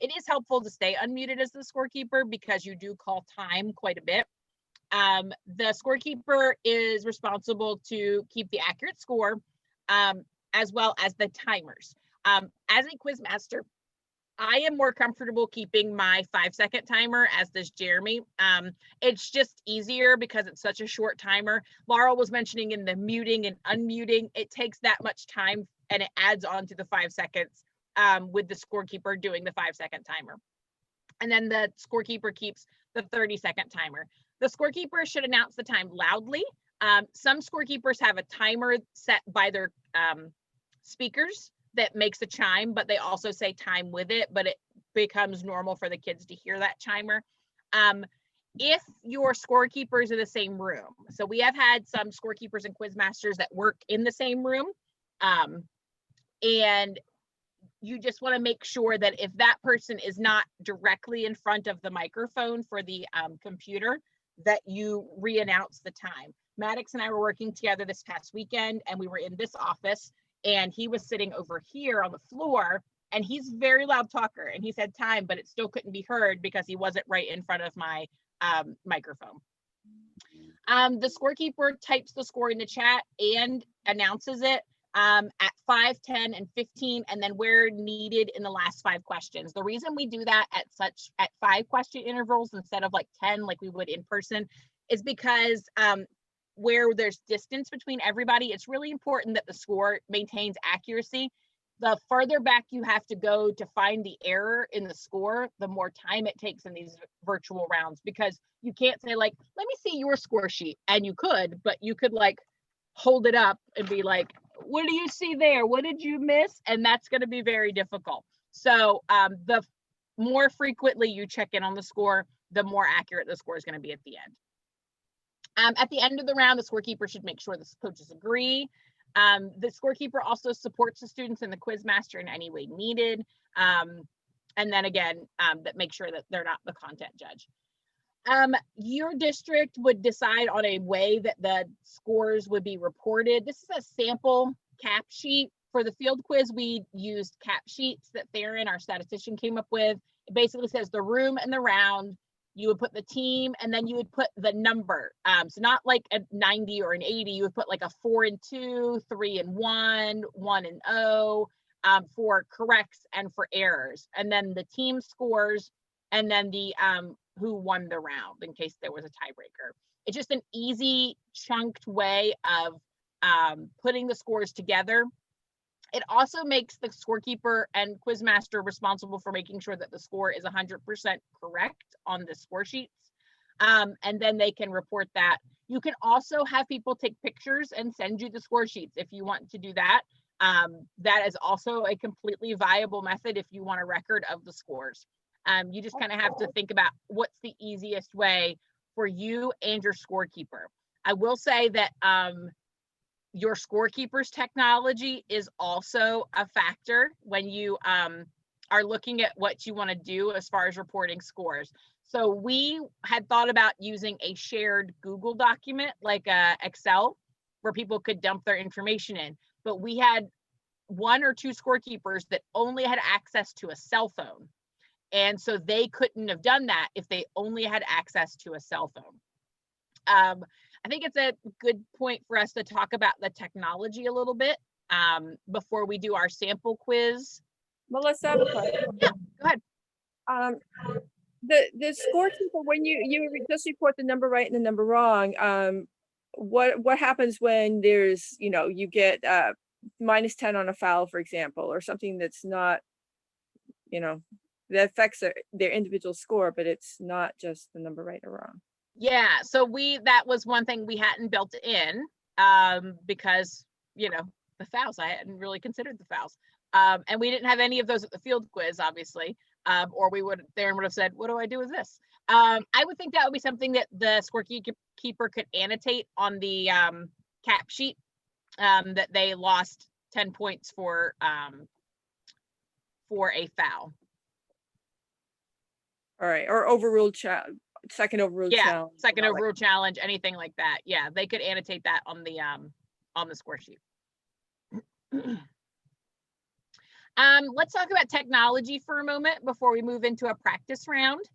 It is helpful to stay unmuted as the scorekeeper because you do call time quite a bit. The scorekeeper is responsible to keep the accurate score, as well as the timers. As a Quizmaster, I am more comfortable keeping my 5-second timer, as does Jeremy. It's just easier because it's such a short timer. Laurel was mentioning in the muting and unmuting, it takes that much time and it adds on to the 5 seconds with the scorekeeper doing the 5-second timer. And then the scorekeeper keeps the 30-second timer. The scorekeeper should announce the time loudly. Some scorekeepers have a timer set by their speakers that makes a chime, but they also say time with it, but it becomes normal for the kids to hear that chimer. If your scorekeepers are in the same room, so we have had some scorekeepers and Quizmasters that work in the same room, and you just want to make sure that if that person is not directly in front of the microphone for the computer, that you re-announce the time. Maddox and I were working together this past weekend, and we were in this office, and he was sitting over here on the floor, and he's a very loud talker, and he said time, but it still couldn't be heard because he wasn't right in front of my microphone. The scorekeeper types the score in the chat and announces it at 5, 10, and 15, and then where needed in the last 5 questions. The reason we do that at 5 question intervals instead of like 10 like we would in person is because where there's distance between everybody, it's really important that the score maintains accuracy. The further back you have to go to find the error in the score, the more time it takes in these virtual rounds, because you can't say like, let me see your score sheet. And you could, but you could like hold it up and be like, what do you see there? What did you miss? And that's going to be very difficult. So the more frequently you check in on the score, the more accurate the score is going to be at the end. At the end of the round, the scorekeeper should make sure the coaches agree. The scorekeeper also supports the students and the Quizmaster in any way needed. And then again, that make sure that they're not the content judge. Your district would decide on a way that the scores would be reported. This is a sample cap sheet. For the field quiz, we used cap sheets that Theron, our statistician, came up with. It basically says the room and the round. You would put the team, and then you would put the number. So not like a 90 or an 80, you would put like a 4 and 2, 3 and 1, 1 and 0, for corrects and for errors. And then the team scores, and then the who won the round in case there was a tiebreaker. It's just an easy chunked way of putting the scores together. It also makes the scorekeeper and Quizmaster responsible for making sure that the score is 100% correct on the score sheets. And then they can report that. You can also have people take pictures and send you the score sheets if you want to do that. That is also a completely viable method if you want a record of the scores. You just kind of have to think about what's the easiest way for you and your scorekeeper. I will say that your scorekeeper's technology is also a factor when you are looking at what you want to do as far as reporting scores. So we had thought about using a shared Google document like Excel where people could dump their information in, but we had 1 or 2 scorekeepers that only had access to a cell phone. And so they couldn't have done that if they only had access to a cell phone. I think it's a good point for us to talk about the technology a little bit before we do our sample quiz. Melissa, I have a question. Yeah, go ahead. The scorekeeper, when you just report the number right and the number wrong, what happens when there's, you get -10 on a foul, for example, or something that's not, that affects their individual score, but it's not just the number right or wrong. Yeah, so that was one thing we hadn't built in because, the fouls, I hadn't really considered the fouls. And we didn't have any of those at the field quiz, obviously, or Theron would have said, what do I do with this? I would think that would be something that the scorekeeper could annotate on the cap sheet, that they lost 10 points for a foul. All right, or overruled second overruled yeah, challenge. Second overruled challenge, anything like that. Yeah, they could annotate that on the score sheet. Let's talk about technology for a moment before we move into a practice round.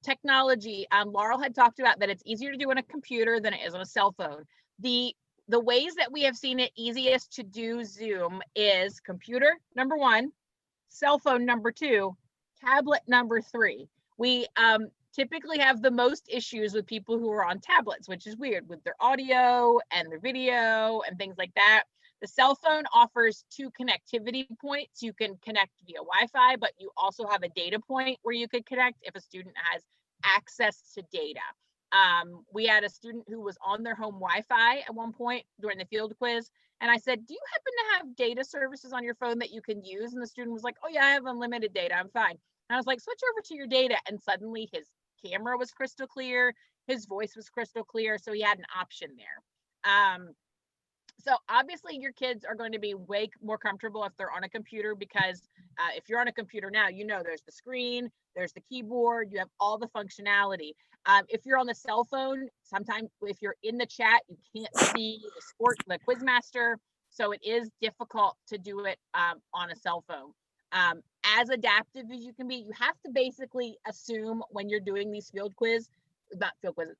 Technology, Laurel had talked about that it's easier to do on a computer than it is on a cell phone. The ways that we have seen it easiest to do Zoom is computer, number 1, cell phone, number 2, tablet, number 3. We typically have the most issues with people who are on tablets, which is weird, with their audio and their video and things like that. The cell phone offers 2 connectivity points. You can connect via Wi-Fi, but you also have a data point where you could connect if a student has access to data. We had a student who was on their home Wi-Fi at one point during the field quiz, and I said, do you happen to have data services on your phone that you can use? And the student was like, oh yeah, I have unlimited data, I'm fine. And I was like, switch over to your data, and suddenly his camera was crystal clear, his voice was crystal clear, so he had an option there. So obviously your kids are going to be way more comfortable if they're on a computer, because if you're on a computer now, there's the screen, there's the keyboard, you have all the functionality. If you're on the cell phone, sometimes if you're in the chat, you can't see the Quizmaster, so it is difficult to do it on a cell phone. As adaptive as you can be, you have to basically assume when you're doing these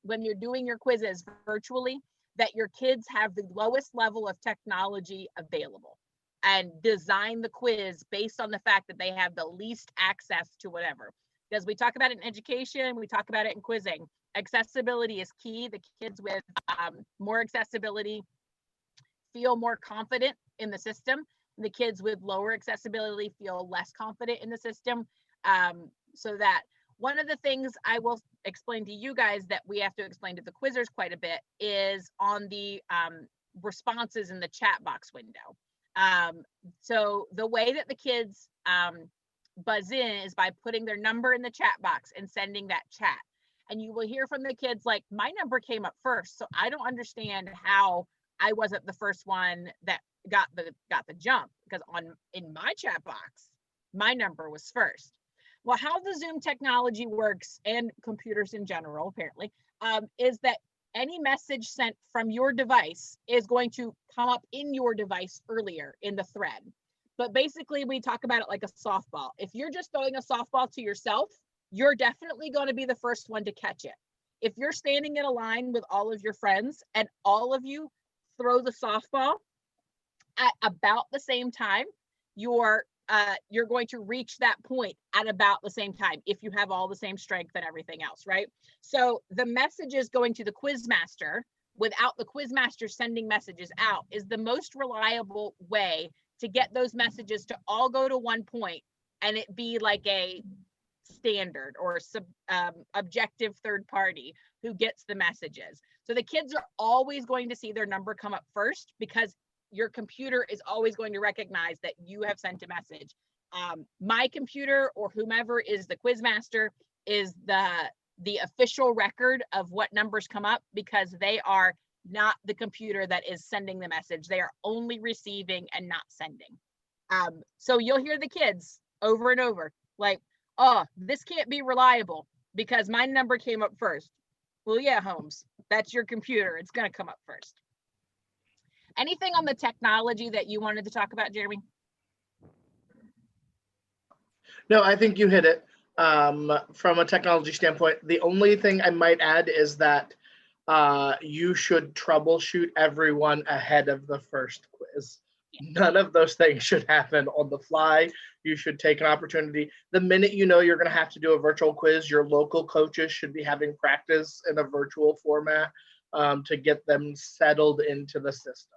when you're doing your quizzes virtually, that your kids have the lowest level of technology available, and design the quiz based on the fact that they have the least access to whatever. Because we talk about it in education, we talk about it in quizzing. Accessibility is key. The kids with more accessibility feel more confident in the system. The kids with lower accessibility feel less confident in the system. So that one of the things I will explain to you guys that we have to explain to the quizzers quite a bit is on the responses in the chat box window. So the way that the kids buzz in is by putting their number in the chat box and sending that chat. And you will hear from the kids like, my number came up first, so I don't understand how I wasn't the first one that got the jump, because in my chat box, my number was first. Well, how the Zoom technology works, and computers in general, apparently, is that any message sent from your device is going to come up in your device earlier in the thread. But basically, we talk about it like a softball. If you're just throwing a softball to yourself, you're definitely going to be the first one to catch it. If you're standing in a line with all of your friends and all of you throw the softball at about the same time, you're going to reach that point at about the same time if you have all the same strength and everything else, right? So the messages going to the Quizmaster without the Quizmaster sending messages out is the most reliable way to get those messages to all go to one point and it be like a standard or objective third party who gets the messages. So the kids are always going to see their number come up first because your computer is always going to recognize that you have sent a message. My computer or whomever is the Quizmaster is the official record of what numbers come up, because they are not the computer that is sending the message. They are only receiving and not sending. So you'll hear the kids over and over like, oh, this can't be reliable because my number came up first. Well, yeah, Holmes, that's your computer. It's going to come up first. Anything on the technology that you wanted to talk about, Jeremy? No, I think you hit it. From a technology standpoint, the only thing I might add is that you should troubleshoot everyone ahead of the first quiz. None of those things should happen on the fly. You should take an opportunity. The minute you know you're going to have to do a virtual quiz, your local coaches should be having practice in a virtual format to get them settled into the system.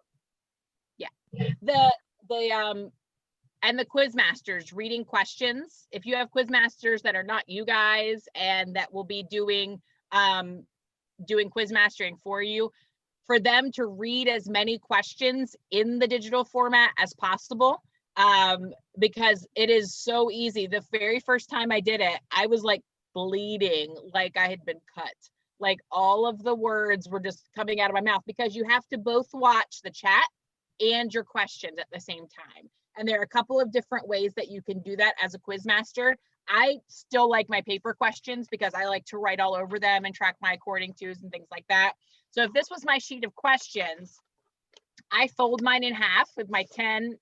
And the Quizmasters reading questions. If you have Quizmasters that are not you guys and that will be doing Quizmastering for you, for them to read as many questions in the digital format as possible, because it is so easy. The very first time I did it, I was like bleeding, like I had been cut. Like all of the words were just coming out of my mouth, because you have to both watch the chat and your questions at the same time. And there are a couple of different ways that you can do that as a Quizmaster. I still like my paper questions because I like to write all over them and track my according tos and things like that. So if this was my sheet of questions, I fold mine in half with my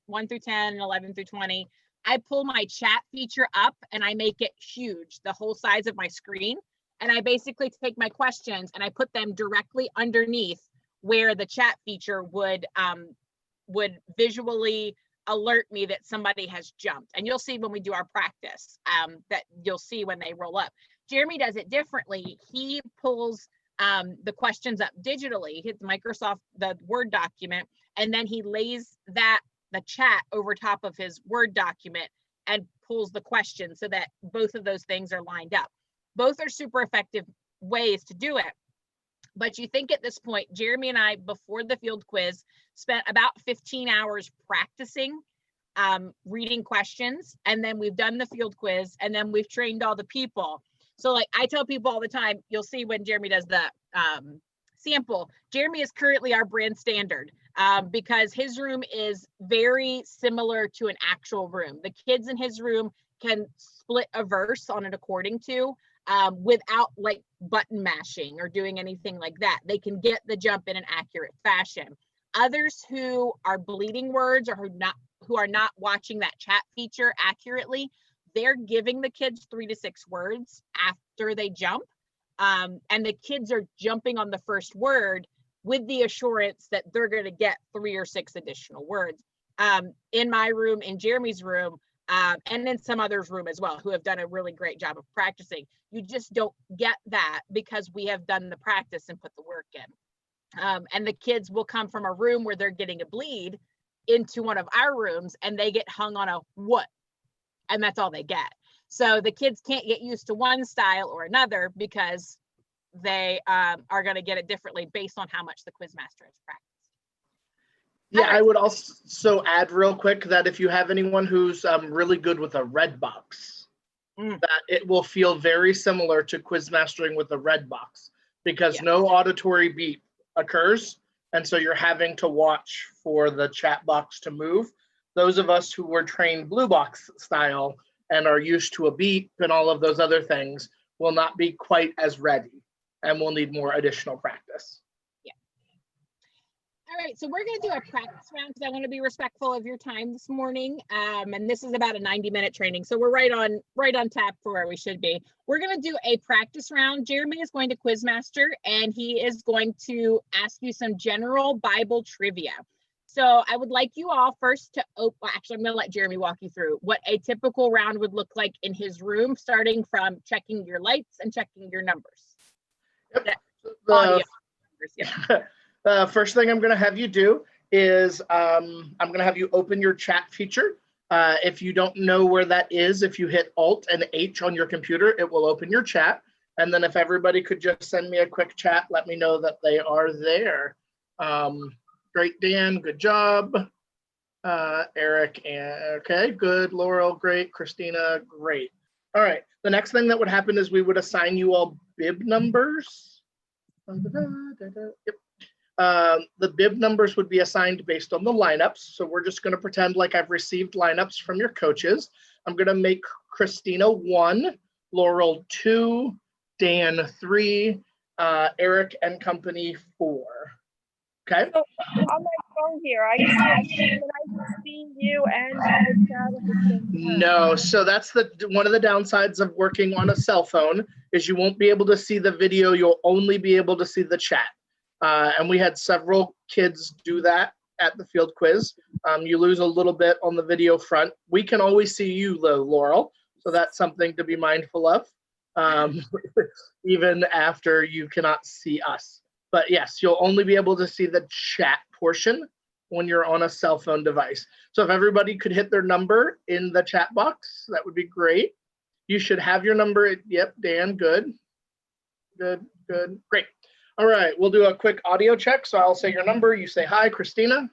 1 through 10, and 11 through 20. I pull my chat feature up and I make it huge, the whole size of my screen. And I basically take my questions and I put them directly underneath where the chat feature would visually alert me that somebody has jumped. And you'll see when we do our practice that you'll see when they roll up. Jeremy does it differently. He pulls the questions up digitally, hits the Word document, and then he lays the chat over top of his Word document and pulls the question so that both of those things are lined up. Both are super effective ways to do it. But you think at this point, Jeremy and I, before the field quiz, spent about 15 hours practicing reading questions. And then we've done the field quiz, and then we've trained all the people. So like I tell people all the time, you'll see when Jeremy does the sample, Jeremy is currently our brand standard because his room is very similar to an actual room. The kids in his room can split a verse on an according to without like button mashing or doing anything like that. They can get the jump in an accurate fashion. Others who are bleeding words or who are not watching that chat feature accurately, they're giving the kids 3 to 6 words after they jump. And the kids are jumping on the first word with the assurance that they're going to get 3 or 6 additional words. In my room, in Jeremy's room, and in some others' room as well, who have done a really great job of practicing. You just don't get that because we have done the practice and put the work in. And the kids will come from a room where they're getting a bleed into one of our rooms and they get hung on a what? And that's all they get. So the kids can't get used to one style or another because they are going to get it differently based on how much the Quizmaster has practiced. Yeah, Alright. I would also add real quick that if you have anyone who's really good with a red box, that it will feel very similar to quiz mastering with a red box because Yeah. no auditory beep occurs. And so you're having to watch for the chat box to move. Those of us who were trained blue box style and are used to a beep and all of those other things will not be quite as ready and will need more additional practice. All right, so we're going to do a practice round because I want to be respectful of your time this morning. And this is about a 90-minute training, so we're right on tap for where we should be. We're going to do a practice round. Jeremy is going to Quizmaster, and he is going to ask you some general Bible trivia. So I would like you all first to actually, I'm going to let Jeremy walk you through what a typical round would look like in his room, starting from checking your lights and checking your numbers. Yep. Audio numbers, yeah. The first thing I'm going to have you do is I'm going to have you open your chat feature. If you don't know where that is, if you hit Alt and H on your computer, it will open your chat. And then if everybody could just send me a quick chat, let me know that they are there. Great, Dan. Good job. Eric, okay, good. Laurel, great. Christina, great. All right. The next thing that would happen is we would assign you all bib numbers. Yep. The bib numbers would be assigned based on the lineups. So we're just going to pretend like I've received lineups from your coaches. I'm going to make Christina 1, Laurel 2, Dan 3, Eric and company 4. Okay. So on my phone here, I can't see you and the chat at the same time. No, so that's one of the downsides of working on a cell phone is you won't be able to see the video. You'll only be able to see the chat. And we had several kids do that at the field quiz. You lose a little bit on the video front. We can always see you though, Laurel. So that's something to be mindful of, even after you cannot see us. But yes, you'll only be able to see the chat portion when you're on a cell phone device. So if everybody could hit their number in the chat box, that would be great. You should have your number. Yep, Dan, good. Good, great. All right, we'll do a quick audio check. So I'll say your number. You say hi, Christina.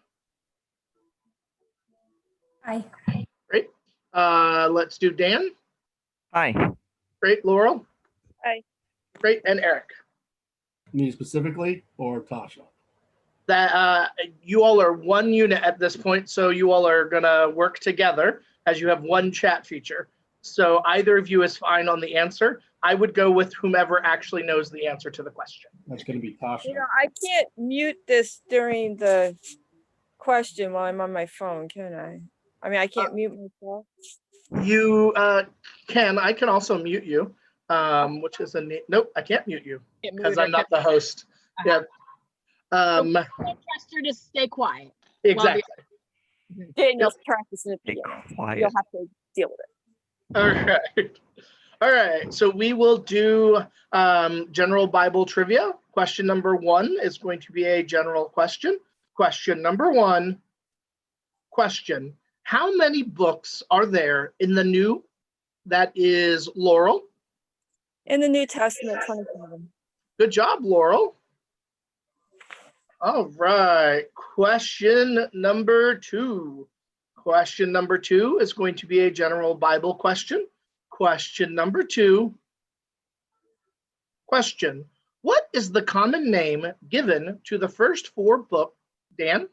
Hi. Great. Let's do Dan. Hi. Great. Laurel. Hi. Great. And Eric. Me specifically or Tasha? That you all are one unit at this point, so you all are gonna work together as you have one chat feature. So either of you is fine on the answer. I would go with whomever actually knows the answer to the question. That's going to be Tasha. You know, I can't mute this during the question while I'm on my phone, can I? I mean, I can't mute myself. You can. I can also mute you, which is nope. I can't mute you because I'm not the host. Yeah. Trust her to stay quiet. Exactly. Daniel's practicing the Be piano. quiet. You'll have to deal with it. All right. All right. So we will do general Bible trivia. Question number 1 is going to be a general question. Question number 1. Question. How many books are there in the New? That is Laurel. In the New Testament, 27. Good job, Laurel. All right. Question number 2. Question number 2 is going to be a general Bible question. Question number 2. Question. What is the common name given to the first 4 books? Dan?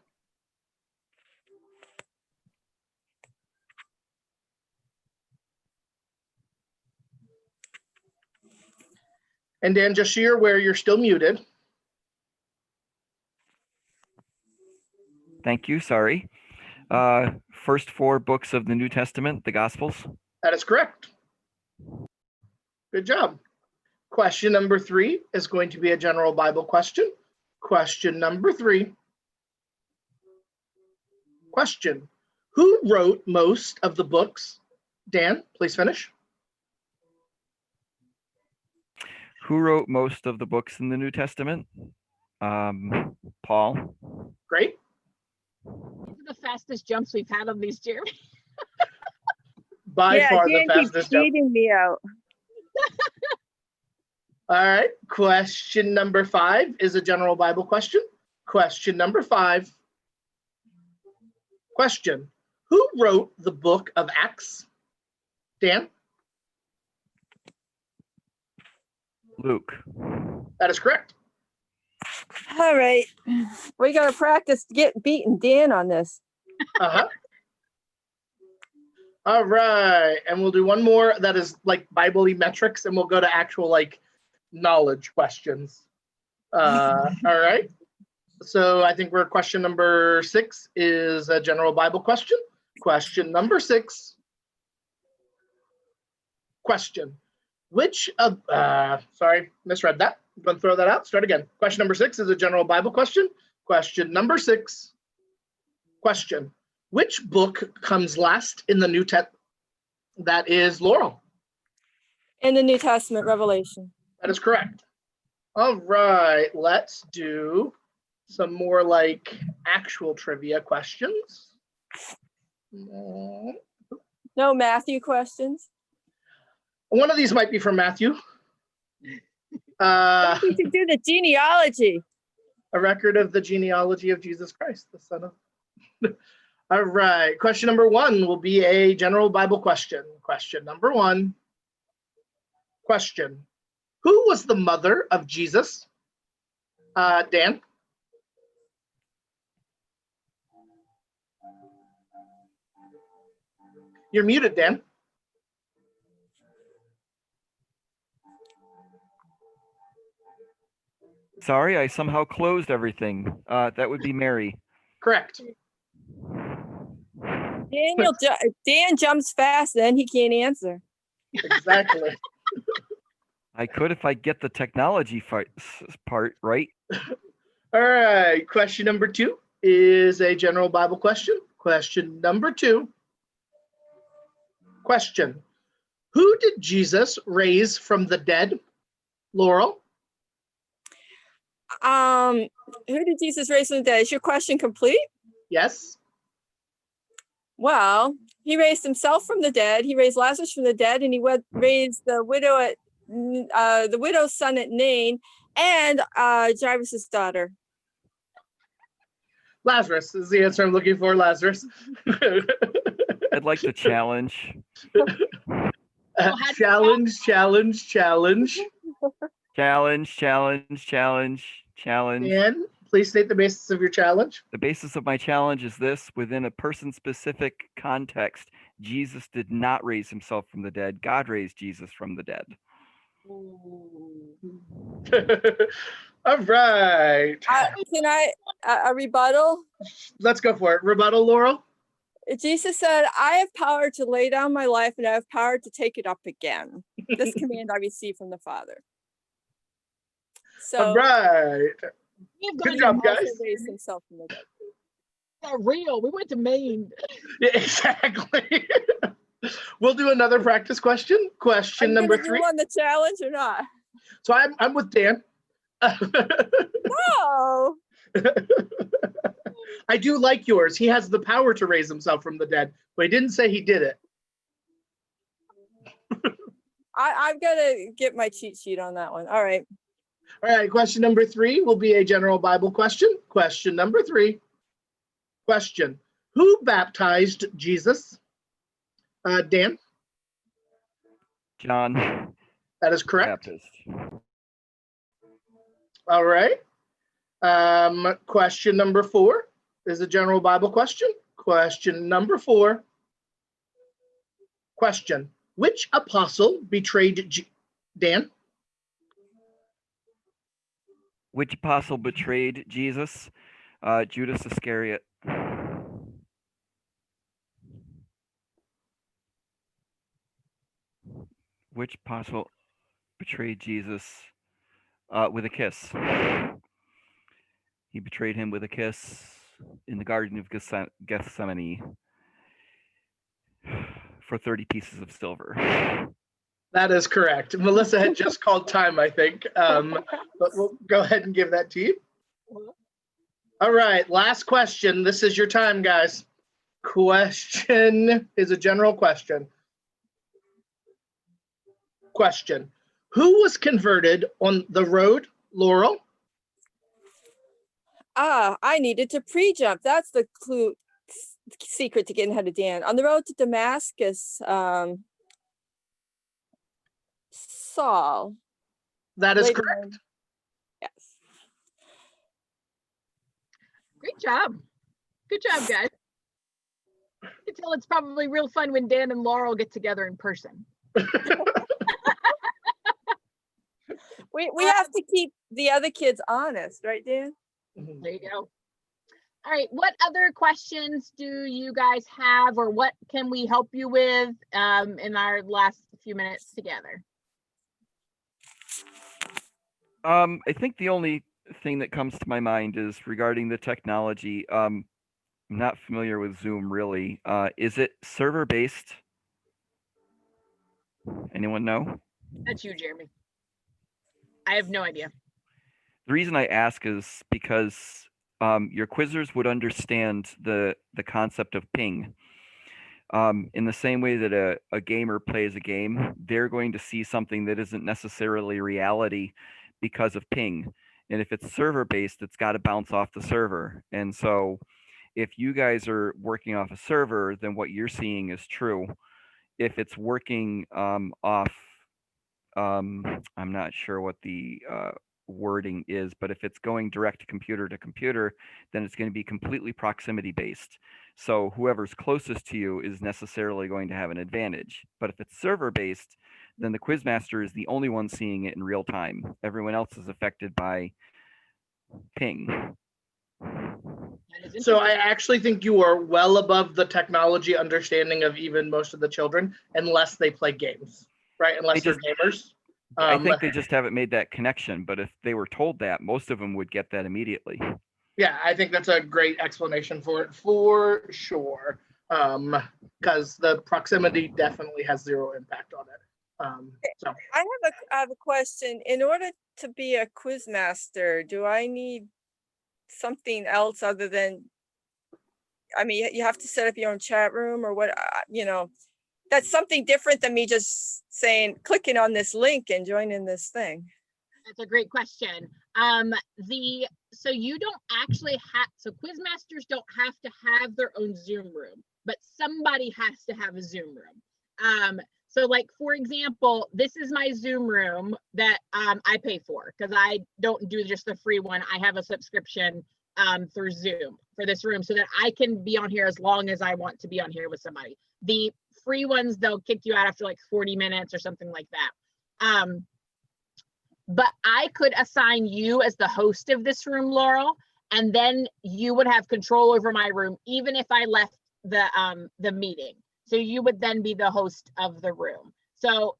And Dan, just so you're aware, you're still muted. Thank you. Sorry. First 4 books of the New Testament, the Gospels. That is correct. Good job. Question number 3 is going to be a general Bible question. Question number 3. Question. Who wrote most of the books? Dan, please finish. Who wrote most of the books in the New Testament? Paul. Great. These are the fastest jumps we've had on these, Jeremy. By far the Dan keeps fastest jump. beating me out. All right. Question number 5 is a general Bible question. Question number 5. Question. Who wrote the book of Acts? Dan? Luke. That is correct. All right. We got to practice beating Dan on this. Uh-huh. All right. And we'll do one more that is like Bible-y metrics, and we'll go to actual like knowledge questions. All right. So I think we're question number 6 is a general Bible question. Question number 6. Question. Which of, sorry, misread that. I'm going to throw that out. Start again. Question number 6 is a general Bible question. Question number 6. Question. Which book comes last in the New Testament? That is Laurel. In the New Testament, Revelation. That is correct. All right. Let's do some more like actual trivia questions. No Matthew questions. One of these might be from Matthew. You should do the genealogy. A record of the genealogy of Jesus Christ, the Son of. All right. Question number 1 will be a general Bible question. Question number 1. Question. Who was the mother of Jesus? Dan? You're muted, Dan. Sorry, I somehow closed everything. That would be Mary. Correct. Dan jumps fast, then he can't answer. Exactly. I could if I get the technology part right. All right. Question number 2 is a general Bible question. Question number 2. Question. Who did Jesus raise from the dead? Laurel? Who did Jesus raise from the dead? Is your question complete? Yes. Well, he raised himself from the dead. He raised Lazarus from the dead, and he raised the widow's son at Nain, and Jairus' daughter. Lazarus is the answer I'm looking for. Lazarus. I'd like to challenge. Challenge. Dan, please state the basis of your challenge. The basis of my challenge is this: within a person-specific context, Jesus did not raise himself from the dead. God raised Jesus from the dead. All right. Can I a rebuttal? Let's go for it. Rebuttal, Laurel. Jesus said, I have power to lay down my life and I have power to take it up again. This command I received from the Father. So, all right. Good job, guys. Raised himself from the dead. Not real. We went to Maine. Yeah, exactly. We'll do another practice question. Question number 3. You won the challenge or not? So I'm with Dan. No. I do like yours. He has the power to raise himself from the dead, but he didn't say he did it. I've got to get my cheat sheet on that one. All right. All right. Question number 3 will be a general Bible question. Question number 3. Question. Who baptized Jesus? Dan? John. That is correct. Baptist. All right. Question number 4 is a general Bible question. Question number 4. Question. Which apostle betrayed Dan? Which apostle betrayed Jesus? Judas Iscariot. Which apostle betrayed Jesus with a kiss? He betrayed him with a kiss in the Garden of Gethsemane for 30 pieces of silver. That is correct. Melissa had just called time, I think. But we'll go ahead and give that to you. All right, last question. This is your time, guys. Question is a general question. Question. Who was converted on the road, Laurel? I needed to pre-jump. That's the clue. secret to getting ahead of Dan. On the road to Damascus, Saul. That is laid correct. down- Yes. Great job. Good job, guys. You can tell it's probably real fun when Dan and Laurel get together in person. We have to keep the other kids honest, right, Dan? There you go. All right, what other questions do you guys have, or what can we help you with in our last few minutes together? I think the only thing that comes to my mind is regarding the technology. I'm not familiar with Zoom really. Is it server based? Anyone know? That's you, Jeremy. I have no idea. The reason I ask is because your quizzers would understand the concept of ping. In the same way that a gamer plays a game, they're going to see something that isn't necessarily reality because of ping. And if it's server based, it's got to bounce off the server. And so if you guys are working off a server, then what you're seeing is true. If it's working off, I'm not sure what the wording is, but if it's going direct to computer, then it's going to be completely proximity based. So whoever's closest to you is necessarily going to have an advantage. But if it's server based, then the Quizmaster is the only one seeing it in real time. Everyone else is affected by ping. That is So I interesting. actually think you are well above the technology understanding of even most of the children, unless they play games, right? Unless they're gamers. I think they just haven't made that connection, but if they were told that, most of them would get that immediately. Yeah, I think that's a great explanation for it, for sure. Because the proximity definitely has zero impact on it. So I have a question. In order to be a Quizmaster, do I need something else other than, I mean, you have to set up your own chat room or what, that's something different than me just saying, clicking on this link and joining this thing. That's a great question. So you don't actually have, so Quizmasters don't have to have their own Zoom room, but somebody has to have a Zoom room. So like, for example, this is my Zoom room that I pay for, because I don't do just the free one. I have a subscription through Zoom for this room so that I can be on here as long as I want to be on here with somebody. The free ones, they'll kick you out after like 40 minutes or something like that. But I could assign you as the host of this room, Laurel, and then you would have control over my room, even if I left the meeting. So you would then be the host of the room. So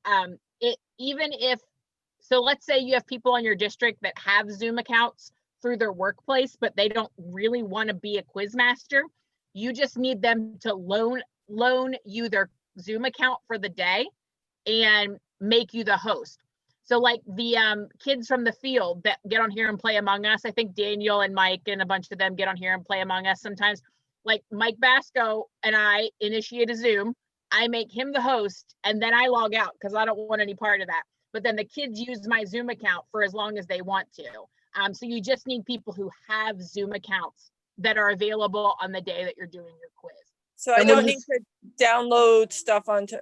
so let's say you have people in your district that have Zoom accounts through their workplace, but they don't really want to be a Quizmaster. You just need them to loan you their Zoom account for the day and make you the host. So like the kids from the field that get on here and play Among Us, I think Daniel and Mike and a bunch of them get on here and play Among Us sometimes. Like Mike Basco and I initiate a Zoom, I make him the host, and then I log out because I don't want any part of that. But then the kids use my Zoom account for as long as they want to. So you just need people who have Zoom accounts that are available on the day that you're doing your quiz. So I don't need to download stuff onto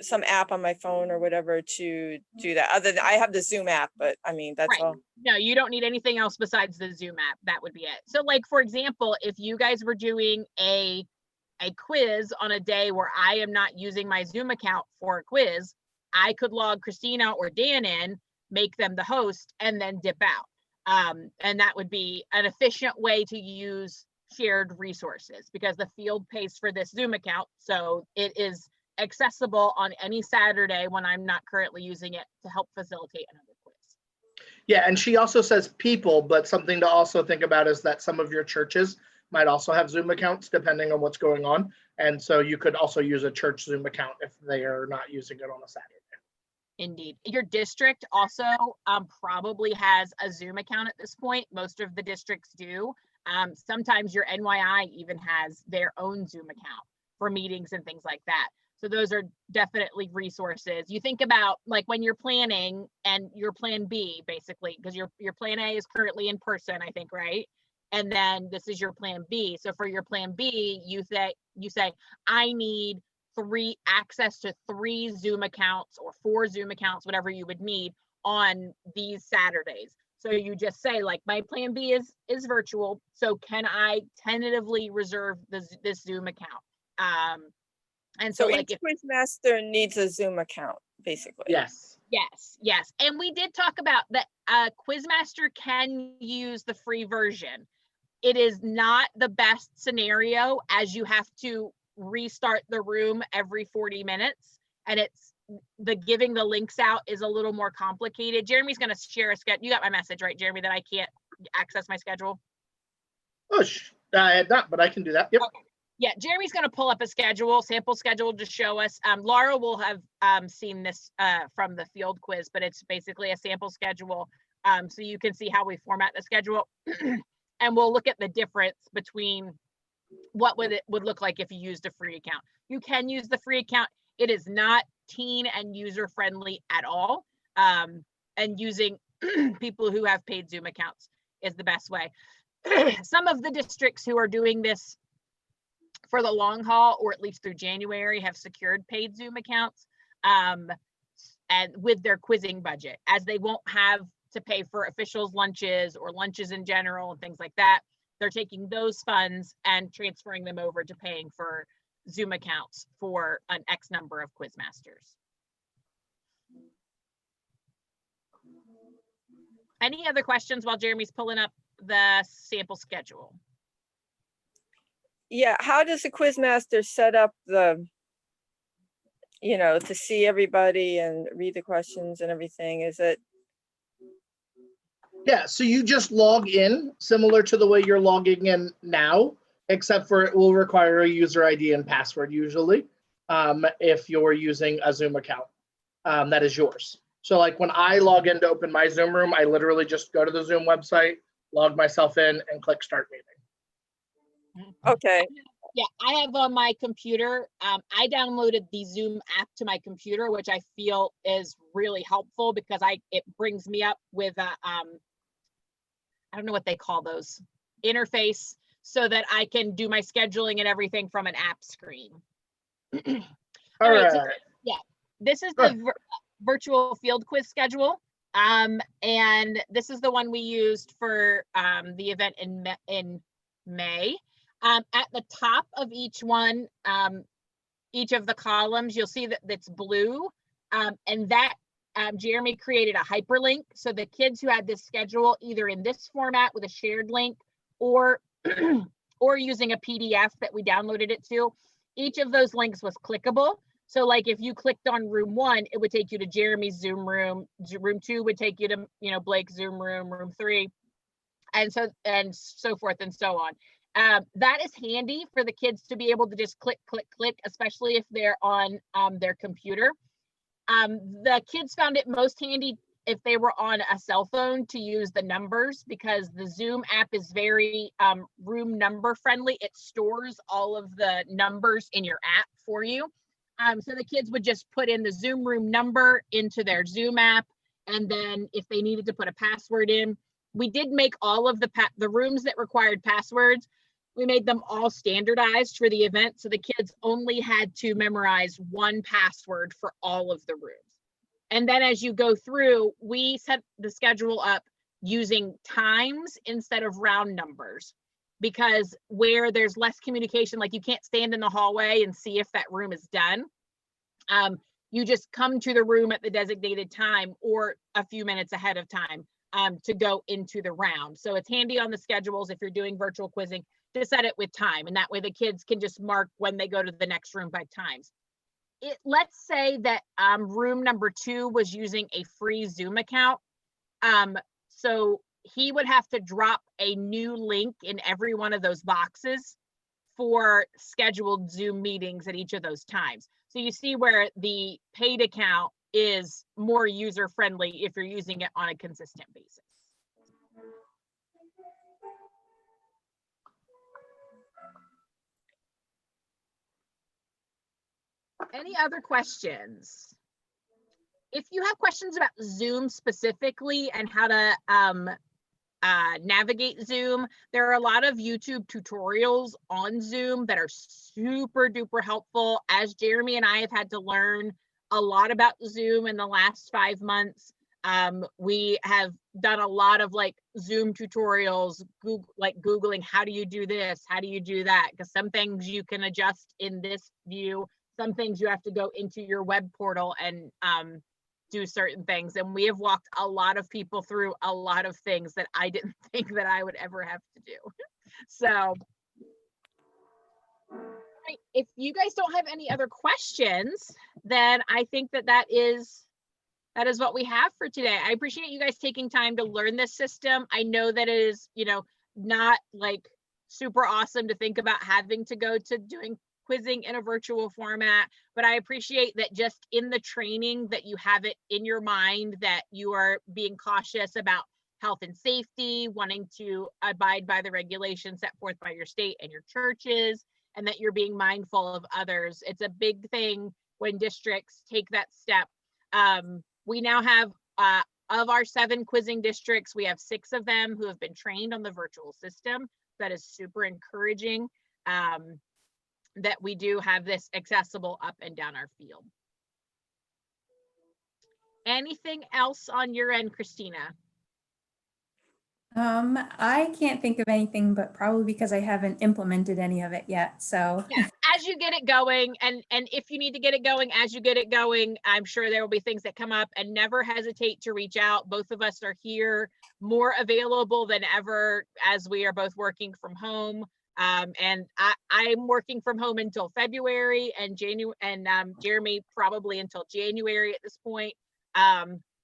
some app on my phone or whatever to do that. Other than I have the Zoom app, but I mean, that's Right. all. No, you don't need anything else besides the Zoom app. That would be it. So like, for example, if you guys were doing a quiz on a day where I am not using my Zoom account for a quiz, I could log Christina or Dan in, make them the host, and then dip out. And that would be an efficient way to use shared resources, because the field pays for this Zoom account. So it is accessible on any Saturday when I'm not currently using it to help facilitate another quiz. yeah, and she also says people, but something to also think about is that some of your churches might also have Zoom accounts depending on what's going on. And so you could also use a church Zoom account if they are not using it on a Saturday. Indeed. Your district also probably has a Zoom account at this point. Most of the districts do. Sometimes your NYI even has their own Zoom account for meetings and things like that. So those are definitely resources. You think about like when you're planning and your plan B, basically, because your plan A is currently in person, I think, right? and then this is your plan B. So for your plan B, you say, I need access to 3 Zoom accounts or 4 Zoom accounts, whatever you would need on these Saturdays. So you just say, like, my plan B is virtual. So can I tentatively reserve this Zoom account? And so, So like, each Quizmaster needs a Zoom account, basically. Yes. Yes. And we did talk about that Quizmaster can use the free version. It is not the best scenario, as you have to restart the room every 40 minutes. And it's giving the links out is a little more complicated. Jeremy's going to share a schedule. You got my message, right, Jeremy, that I can't access my schedule? Oh, I had not, but I can do that. Yep. Okay. Yeah, Jeremy's going to pull up a sample schedule to show us. Laura will have seen this from the field quiz, but it's basically a sample schedule. So you can see how we format the schedule. And we'll look at the difference between what it would look like if you used a free account. You can use the free account. It is not teen and user friendly at all. And using people who have paid Zoom accounts is the best way. Some of the districts who are doing this for the long haul, or at least through January, have secured paid Zoom accounts and with their quizzing budget, as they won't have to pay for officials' lunches or lunches in general and things like that. They're taking those funds and transferring them over to paying for Zoom accounts for an X number of Quizmasters. Any other questions while Jeremy's pulling up the sample schedule? Yeah, how does the Quizmaster set up the, to see everybody and read the questions and everything? Is it? Yeah, so you just log in similar to the way you're logging in now, except for it will require a user ID and password usually, if you're using a Zoom account that is yours. So like when I log in to open my Zoom room, I literally just go to the Zoom website, log myself in, and click start meeting. Okay. Yeah, I have on my computer, I downloaded the Zoom app to my computer, which I feel is really helpful because it brings me up with a, I don't know what they call those, interface, so that I can do my scheduling and everything from an app screen. All right. So, yeah, this is the virtual field quiz schedule. And this is the one we used for the event in May. At the top of each one, each of the columns, you'll see that it's blue, and that Jeremy created a hyperlink. So the kids who had this schedule, either in this format with a shared link or using a PDF that we downloaded it to, each of those links was clickable. So like if you clicked on room 1, it would take you to Jeremy's Zoom room. Room 2 would take you to Blake's Zoom room, room 3, and so forth and so on. That is handy for the kids to be able to just click, especially if they're on their computer. The kids found it most handy if they were on a cell phone to use the numbers, because the Zoom app is very room number friendly. It stores all of the numbers in your app for you. So the kids would just put in the Zoom room number into their Zoom app, and then if they needed to put a password in, we did make all of the rooms that required passwords, we made them all standardized for the event. So the kids only had to memorize one password for all of the rooms. And then as you go through, we set the schedule up using times instead of round numbers, because where there's less communication, like you can't stand in the hallway and see if that room is done. You just come to the room at the designated time or a few minutes ahead of time to go into the round. So it's handy on the schedules if you're doing virtual quizzing to set it with time, and that way the kids can just mark when they go to the next room by times. Let's say that room number 2 was using a free Zoom account. So he would have to drop a new link in every one of those boxes for scheduled Zoom meetings at each of those times. So you see where the paid account is more user-friendly if you're using it on a consistent basis. Any other questions? If you have questions about Zoom specifically and how to navigate Zoom. There are a lot of YouTube tutorials on Zoom that are super duper helpful, as Jeremy and I have had to learn a lot about Zoom in the last 5 months. We have done a lot of like Zoom tutorials, Googling, how do you do this? How do you do that? Because some things you can adjust in this view. Some things you have to go into your web portal and do certain things. And we have walked a lot of people through a lot of things that I didn't think that I would ever have to do. So, right, if you guys don't have any other questions, then I think that is what we have for today. I appreciate you guys taking time to learn this system. I know that it is, not like super awesome to think about having to go to doing quizzing in a virtual format, but I appreciate that just in the training that you have it in your mind that you are being cautious about health and safety, wanting to abide by the regulations set forth by your state and your churches, and that you're being mindful of others. It's a big thing when districts take that step. We now have, of our 7 quizzing districts, we have 6 of them who have been trained on the virtual system. That is super encouraging, that we do have this accessible up and down our field. Anything else on your end, Christina? I can't think of anything, but probably because I haven't implemented any of it yet. So Yeah, as you get it going, and if you need to get it going, as you get it going, I'm sure there will be things that come up, and never hesitate to reach out. Both of us are here, more available than ever, as we are both working from home. And I'm working from home until February, and Jeremy probably until January at this point.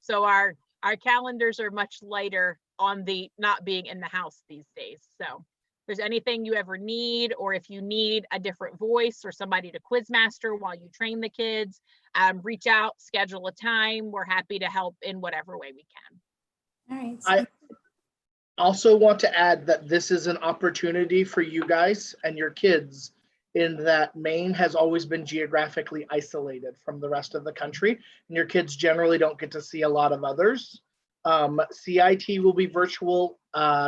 So our calendars are much lighter on the not being in the house these days. So if there's anything you ever need, or if you need a different voice or somebody to Quizmaster while you train the kids, reach out, schedule a time. We're happy to help in whatever way we can. all right. I also want to add that this is an opportunity for you guys and your kids, in that Maine has always been geographically isolated from the rest of the country, and your kids generally don't get to see a lot of others. CIT will be virtual.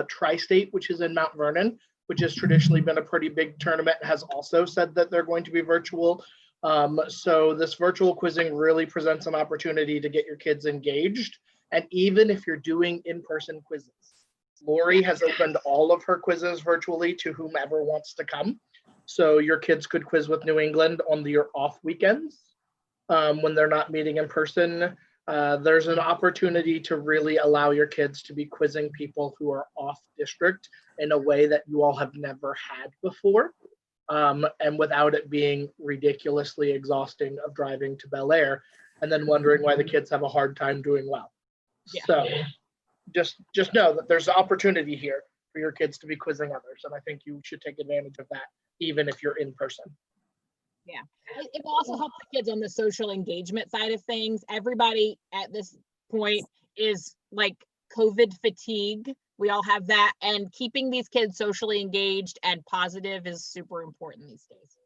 Tri-State, which is in Mount Vernon, which has traditionally been a pretty big tournament, has also said that they're going to be virtual. So this virtual quizzing really presents an opportunity to get your kids engaged. And even if you're doing in-person quizzes, Lori has opened all of her quizzes virtually to whomever wants to come. So your kids could quiz with New England on your off weekends when they're not meeting in person. There's an opportunity to really allow your kids to be quizzing people who are off district in a way that you all have never had before, and without it being ridiculously exhausting of driving to Bel Air and then wondering why the kids have a hard time doing well. Yeah. So just know that there's an opportunity here for your kids to be quizzing others, and I think you should take advantage of that, even if you're in person. Yeah, it will also help the kids on the social engagement side of things. Everybody at this point is like COVID fatigue. We all have that, and keeping these kids socially engaged and positive is super important these days.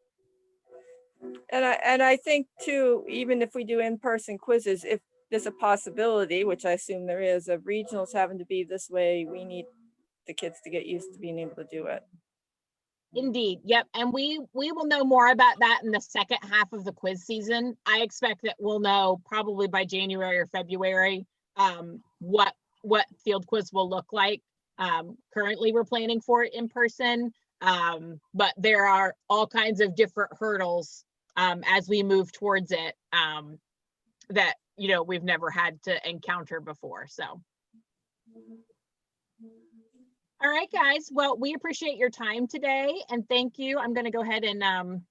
And I think too, even if we do in-person quizzes, if there's a possibility, which I assume there is, of regionals having to be this way, we need the kids to get used to being able to do it. Indeed. Yep. And we will know more about that in the second half of the quiz season. I expect that we'll know probably by January or February what field quiz will look like. Currently we're planning for it in person, but there are all kinds of different hurdles as we move towards it that we've never had to encounter before. So all right, guys. Well, we appreciate your time today, and thank you. I'm going to go ahead and